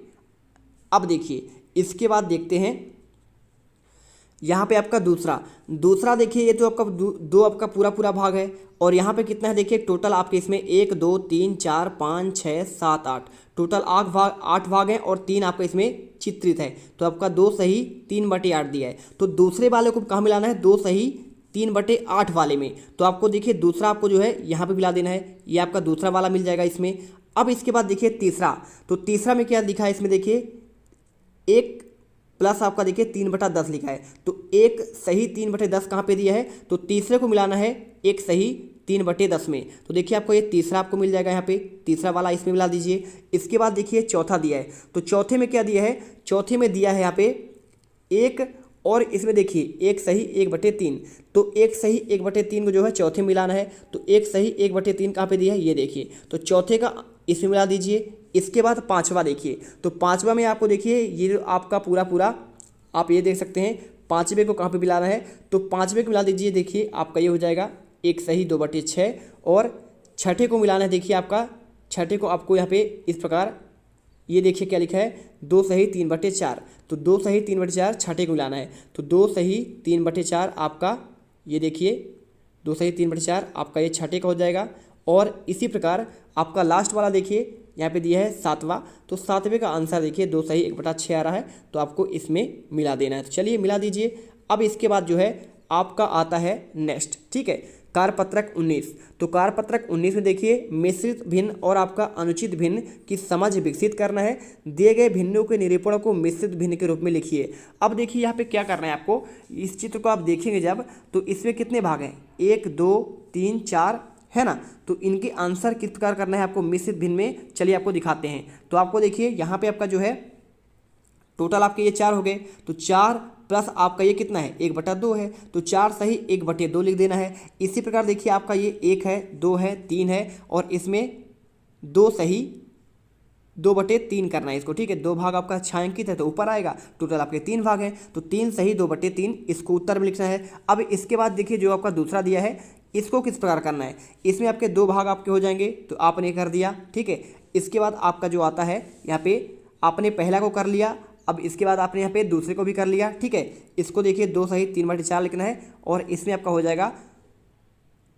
S1: अब देखिए इसके बाद देखते हैं यहाँ पे आपका दूसरा देखिए, ये तो आपका दो आपका पूरा भाग है, और यहाँ पे कितना है देखिए टोटल आपके इसमें 1 2 3 4 5 6 7 8 टोटल 8 भाग हैं, और 3 आपका इसमें चित्रित है, तो आपका 2 सही 3/8 दिया है। तो दूसरे वाले को कहाँ मिलाना है, 2 सही 3/8 वाले में। तो आपको देखिए दूसरा आपको जो है यहाँ पे मिला देना है, ये आपका दूसरा वाला मिल जाएगा इसमें। अब इसके बाद देखिए तीसरा, तो तीसरा में क्या लिखा है, इसमें देखिए 1 प्लस आपका देखिए 3/10 लिखा है, तो 1 सही 3/10 कहाँ पे दिया है, तो तीसरे को मिलाना है 1 सही 3/10 में। तो देखिए आपको ये तीसरा आपको मिल जाएगा, यहाँ पे तीसरा वाला इसमें मिला दीजिए। इसके बाद देखिए चौथा दिया है, तो चौथे में क्या दिया है, चौथे में दिया है यहाँ पे 1 और इसमें देखिए 1 सही 1/3। तो 1 सही 1/3 को जो है चौथे में मिलाना है। तो 1 सही 1/3 कहाँ पे दिया है, ये देखिए। तो चौथे का इसमें मिला दीजिए। इसके बाद पाँचवा देखिए, तो पाँचवा में आपको देखिए ये जो आपका पूरा आप ये देख सकते हैं पाँचवें को कहाँ पे मिलाना है। तो पाँचवें को मिला दीजिए। देखिए आपका ये हो जाएगा 1 सही 2/6 और छठे को मिलाना है। देखिए आपका छठे को आपको यहाँ पे इस प्रकार ये देखिए क्या लिखा है 2 सही 3/4। तो 2 सही 3/4 छठे को मिलाना है। तो 2 सही 3/4 आपका ये देखिए 2 सही 3/4 आपका ये छठे का हो जाएगा। और इसी प्रकार आपका लास्ट वाला देखिए यहाँ पे दिया है सातवां। तो सातवें का आंसर देखिए 2 सही 1/6 आ रहा है। तो आपको इसमें मिला देना है। तो चलिए मिला दीजिए। अब इसके बाद जो है आपका आता है नेक्स्ट, ठीक है, कारपत्रक 19। तो कारपत्रक 19 में देखिए मिश्रित भिन्न और आपका अनुचित भिन्न की समझ विकसित करना है। दिए गए भिन्नों के निरूपण को मिश्रित भिन्न के रूप में लिखिए। अब देखिए यहाँ पे क्या करना है आपको, इस चित्र को आप देखेंगे जब, तो इसमें कितने भाग हैं, 1 2 3 4 है ना। तो इनके आंसर किस प्रकार करना है आपको मिश्रित भिन्न में, चलिए आपको दिखाते हैं। तो आपको देखिए यहाँ पे आपका जो है टोटल आपके ये 4 हो गए। तो 4 प्लस आपका ये कितना है 1/2 है। तो 4 सही 1/2 लिख देना है। इसी प्रकार देखिए आपका ये 1 है 2 है 3 है और इसमें 2 सही 2/3 करना है इसको, ठीक है। 2 भाग आपका छायांकित है तो ऊपर आएगा। टोटल आपके 3 भाग हैं, तो 3 सही 2/3 इसको उत्तर में लिखना है। अब इसके बाद देखिए जो आपका दूसरा दिया है इसको किस प्रकार करना है। इसमें आपके 2 भाग आपके हो जाएंगे, तो आपने कर दिया, ठीक है। इसके बाद आपका जो आता है यहाँ पे आपने पहला को कर लिया। अब इसके बाद आपने यहाँ पे दूसरे को भी कर लिया, ठीक है। इसको देखिए 2 सही 3/4 लिखना है और इसमें आपका हो जाएगा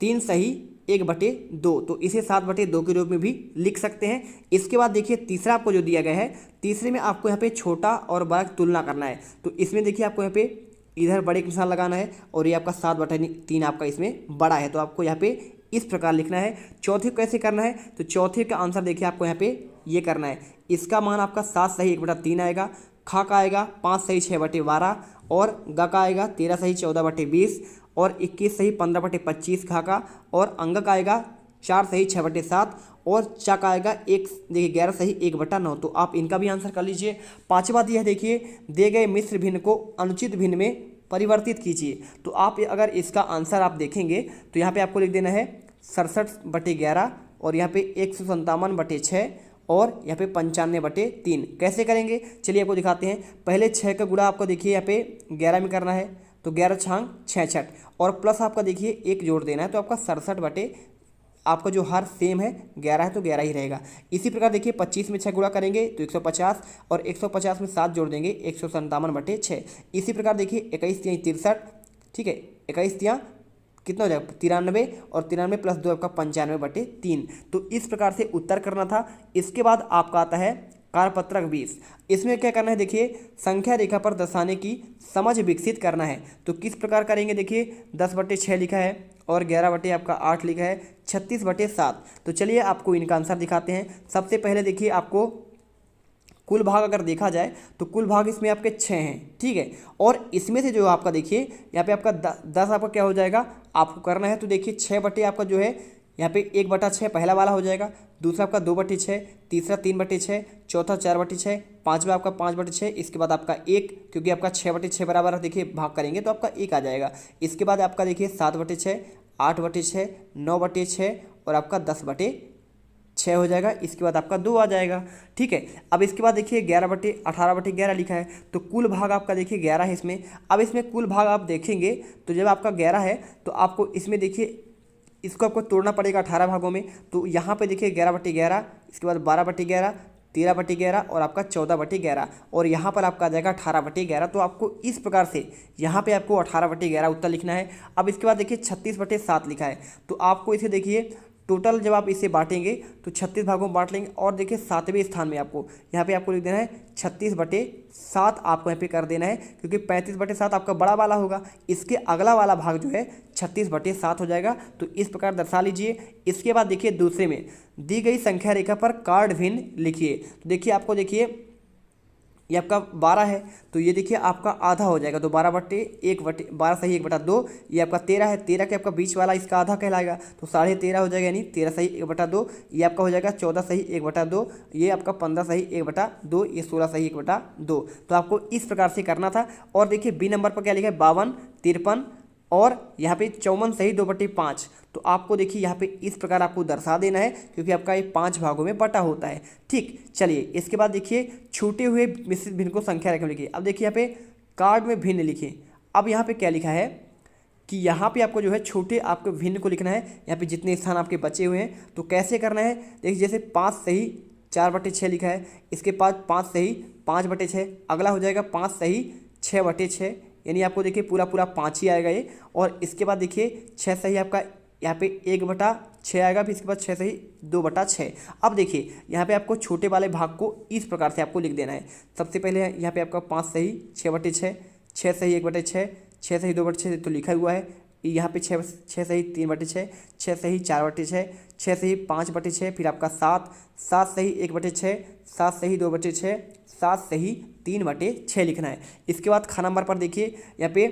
S1: 3 सही 1/2। तो इसे 7/2 के रूप में भी लिख सकते हैं। इसके बाद देखिए तीसरा आपको जो दिया गया है, तीसरे में आपको यहाँ पे छोटा और बड़ा की तुलना करना है। तो इसमें देखिए आपको यहाँ पे इधर बड़े का निशान लगाना है और ये आपका 7/3 आपका इसमें बड़ा है। तो आपको यहाँ पे इस प्रकार लिखना है। चौथे को कैसे करना है, तो चौथे का आंसर देखिए आपको यहाँ पे ये करना है। इसका मान आपका 7 सही 1/3 आएगा। खा का आएगा 5 सही 6/12 और ग का आएगा 13 सही 14/20 और 21 सही 15/25 खा का और अंग का आएगा 4 सही 6/7 और चा का आएगा 1 देखिए 11 सही 1/9। तो आप इनका भी आंसर कर लीजिए। पांचवा दिया है देखिए दिए गए मिश्र भिन्न को अनुचित भिन्न में परिवर्तित कीजिए। तो आप अगर इसका आंसर आप देखेंगे तो यहाँ पे आपको लिख देना है 67/11 और यहाँ पे 157/6 और यहाँ पे 95/3। कैसे करेंगे चलिए आपको दिखाते हैं। पहले 6 का गुणा आपको देखिए यहाँ पे 11 में करना है। तो 11 छांग 66 और प्लस आपका देखिए 1 जोड़ देना है। तो आपका 67 आपका जो हर सेम है 11 है तो 11 ही रहेगा। इसी प्रकार देखिए 25 में 6 गुणा करेंगे तो 150 और 150 में 7 जोड़ देंगे 157/6। इसी प्रकार देखिए 21 3 63, ठीक है। 21 3 कितना हो जाएगा 93 और 93 प्लस 2 आपका 95/3। तो इस प्रकार से उत्तर करना था। इसके बाद आपका आता है कारपत्रक 20। इसमें क्या करना है देखिए संख्या रेखा पर दर्शाने की समझ विकसित करना है। तो किस प्रकार करेंगे देखिए 10/6 लिखा है और 11 आपका 8 लिखा है 36/7। तो चलिए आपको इनका आंसर दिखाते हैं। सबसे पहले देखिए आपको कुल भाग अगर देखा जाए तो कुल भाग इसमें आपके 6 हैं, ठीक है। और इसमें से जो आपका देखिए यहाँ पे आपका 10 आपका क्या हो जाएगा आपको करना है। तो देखिए 6 आपका जो है यहाँ पे 1/6 पहला वाला हो जाएगा, दूसरा आपका 2/6, तीसरा 3/6, चौथा 4/6, पांचवा आपका 5/6। इसके बाद आपका 1 क्योंकि आपका 6/6 बराबर देखिए भाग करेंगे तो आपका 1 आ जाएगा। इसके बाद आपका देखिए 7/6, 8/6, 9/6 और आपका 10/6 हो जाएगा। इसके बाद आपका 2 आ जाएगा, ठीक है। अब इसके बाद देखिए 18/11 लिखा है। तो कुल भाग आपका देखिए 11 है इसमें। अब इसमें कुल भाग आप देखेंगे तो जब आपका 11 है तो आपको इसमें देखिए इसको आपको तोड़ना पड़ेगा 18 भागों में। तो यहाँ पे देखिए 11/11, इसके बाद 12/11, 13/11 और आपका 14/11 और यहाँ पर आपका आ जाएगा 18/11। तो आपको इस प्रकार से यहाँ पे आपको 18/11 उत्तर लिखना है। अब इसके बाद देखिए 36/7 लिखा है। तो आपको इसे देखिए टोटल जब आप इसे बांटेंगे तो 36 भागों में बांट लेंगे और देखिए 7वें स्थान में आपको यहाँ पे आपको लिख देना है 36/7 आपको यहाँ पे कर देना है क्योंकि 35/7 आपका बड़ा वाला होगा। इसके अगला वाला भाग जो है 36/7 हो जाएगा। तो इस प्रकार दर्शा लीजिए। इसके बाद देखिए दूसरे में दी गई संख्या रेखा पर कार्ड भिन्न लिखिए। तो देखिए आपको देखिए ये आपका 12 है, तो ये देखिए आपका आधा हो जाएगा, तो 12 सही 1/2। ये आपका 13 है, 13 के आपका बीच वाला इसका आधा कहलाएगा, तो 13.5 हो जाएगा, यानी 13 सही 1/2। ये आपका हो जाएगा 14 सही 1/2। ये आपका 15 सही 1/2। ये 16 सही 1/2। तो आपको इस प्रकार से करना था। और देखिए बी नंबर पर क्या लिखा है, 52, 53 और यहाँ पे 54 सही 2/5। तो आपको देखिए यहाँ पे इस प्रकार आपको दर्शा देना है, क्योंकि आपका ये 5 भागों में बटा होता है। ठीक, चलिए इसके बाद देखिए छूटे हुए मिश्रित भिन्न को संख्या रकम लिखिए। अब देखिए यहाँ पे कार्ड में भिन्न लिखिए। अब यहाँ पे क्या लिखा है कि यहाँ पे आपको जो है छोटे आपको भिन्न को लिखना है, यहाँ पे जितने स्थान आपके बचे हुए हैं। तो कैसे करना है, देखिए जैसे 5 सही 4/6 लिखा है, इसके बाद 5 सही 5/6, अगला हो जाएगा 5 सही 6/6, यानी आपको देखिए पूरा 5 ही आएगा ये। और इसके बाद देखिए 6 सही आपका यहाँ पे 1/6 आएगा, फिर इसके बाद 6 सही 2/6। अब देखिए यहाँ पे आपको छोटे वाले भाग को इस प्रकार से आपको लिख देना है। सबसे पहले यहाँ पे आपका 5 सही 6/6, 6 सही 1/6, 6 सही 2/6 तो लिखा हुआ है। यहाँ पे 6 सही 3/6, 6 सही 4/6, 6 सही 5/6, फिर आपका 7 सही 1/6, 7 सही 2/6, 7 सही 3/6 लिखना है। इसके बाद ख नंबर पर देखिए यहाँ पे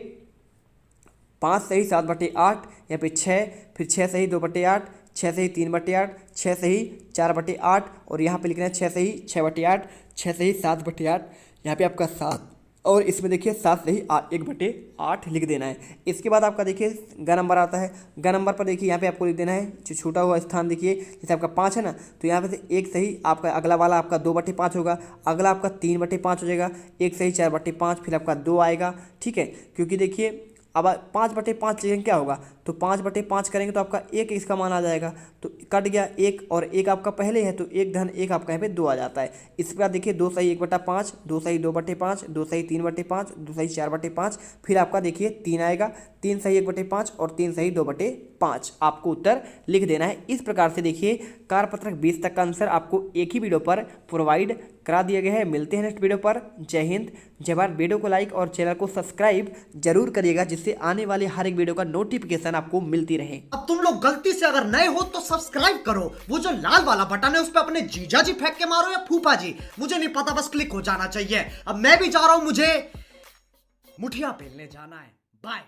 S1: 5 सही 7/8, यहाँ पे 6, फिर 6 सही 2/8, 6 सही 3/8, 6 सही 4/8 और यहाँ पे लिखना है 6 सही 6/8, 6 सही 7/8, यहाँ पे आपका 7 और इसमें देखिए 7 सही 1/8 लिख देना है। इसके बाद आपका देखिए ग नंबर आता है। ग नंबर पर देखिए यहाँ पे आपको लिख देना है जो छूटा हुआ स्थान, देखिए जैसे आपका 5 है ना, तो यहाँ पे से 1 सही आपका अगला वाला आपका 2/5 होगा, अगला आपका 3/5 हो जाएगा, 1 सही 4/5, फिर आपका 2 आएगा। ठीक है, क्योंकि देखिए अब 5/5 लेकिन क्या होगा, तो 5/5 करेंगे तो आपका 1 इसका मान आ जाएगा, तो कट गया 1 और 1 आपका पहले है, तो 1 धन 1 आपका यहाँ पे 2 आ जाता है। इसके बाद देखिए 2 सही 1/5, 2 सही 2/5, 2 सही 3/5, 2 सही 4/5, फिर आपका देखिए 3 आएगा, 3 सही 1/5 और 3 सही 2/5। आपको उत्तर लिख देना है। इस प्रकार से देखिए कार्यपत्रक 20 तक का आंसर आपको एक ही वीडियो पर प्रोवाइड करा दिया गया है। मिलते हैं नेक्स्ट वीडियो पर। जय हिंद, जय भारत। वीडियो को लाइक और चैनल को सब्सक्राइब जरूर करिएगा, जिससे आने वाले हर एक वीडियो का नोटिफिकेशन आपको मिलती रहे।
S2: अब तुम लोग गलती से अगर नए हो तो सब्सक्राइब करो, वो जो लाल वाला बटन है उस पर अपने जीजा जी फेंक के मारो या फूफा जी, मुझे नहीं पता, बस क्लिक हो जाना चाहिए। अब मैं भी जा रहा हूं, मुझे मुठिया पेलने जाना है। बाय।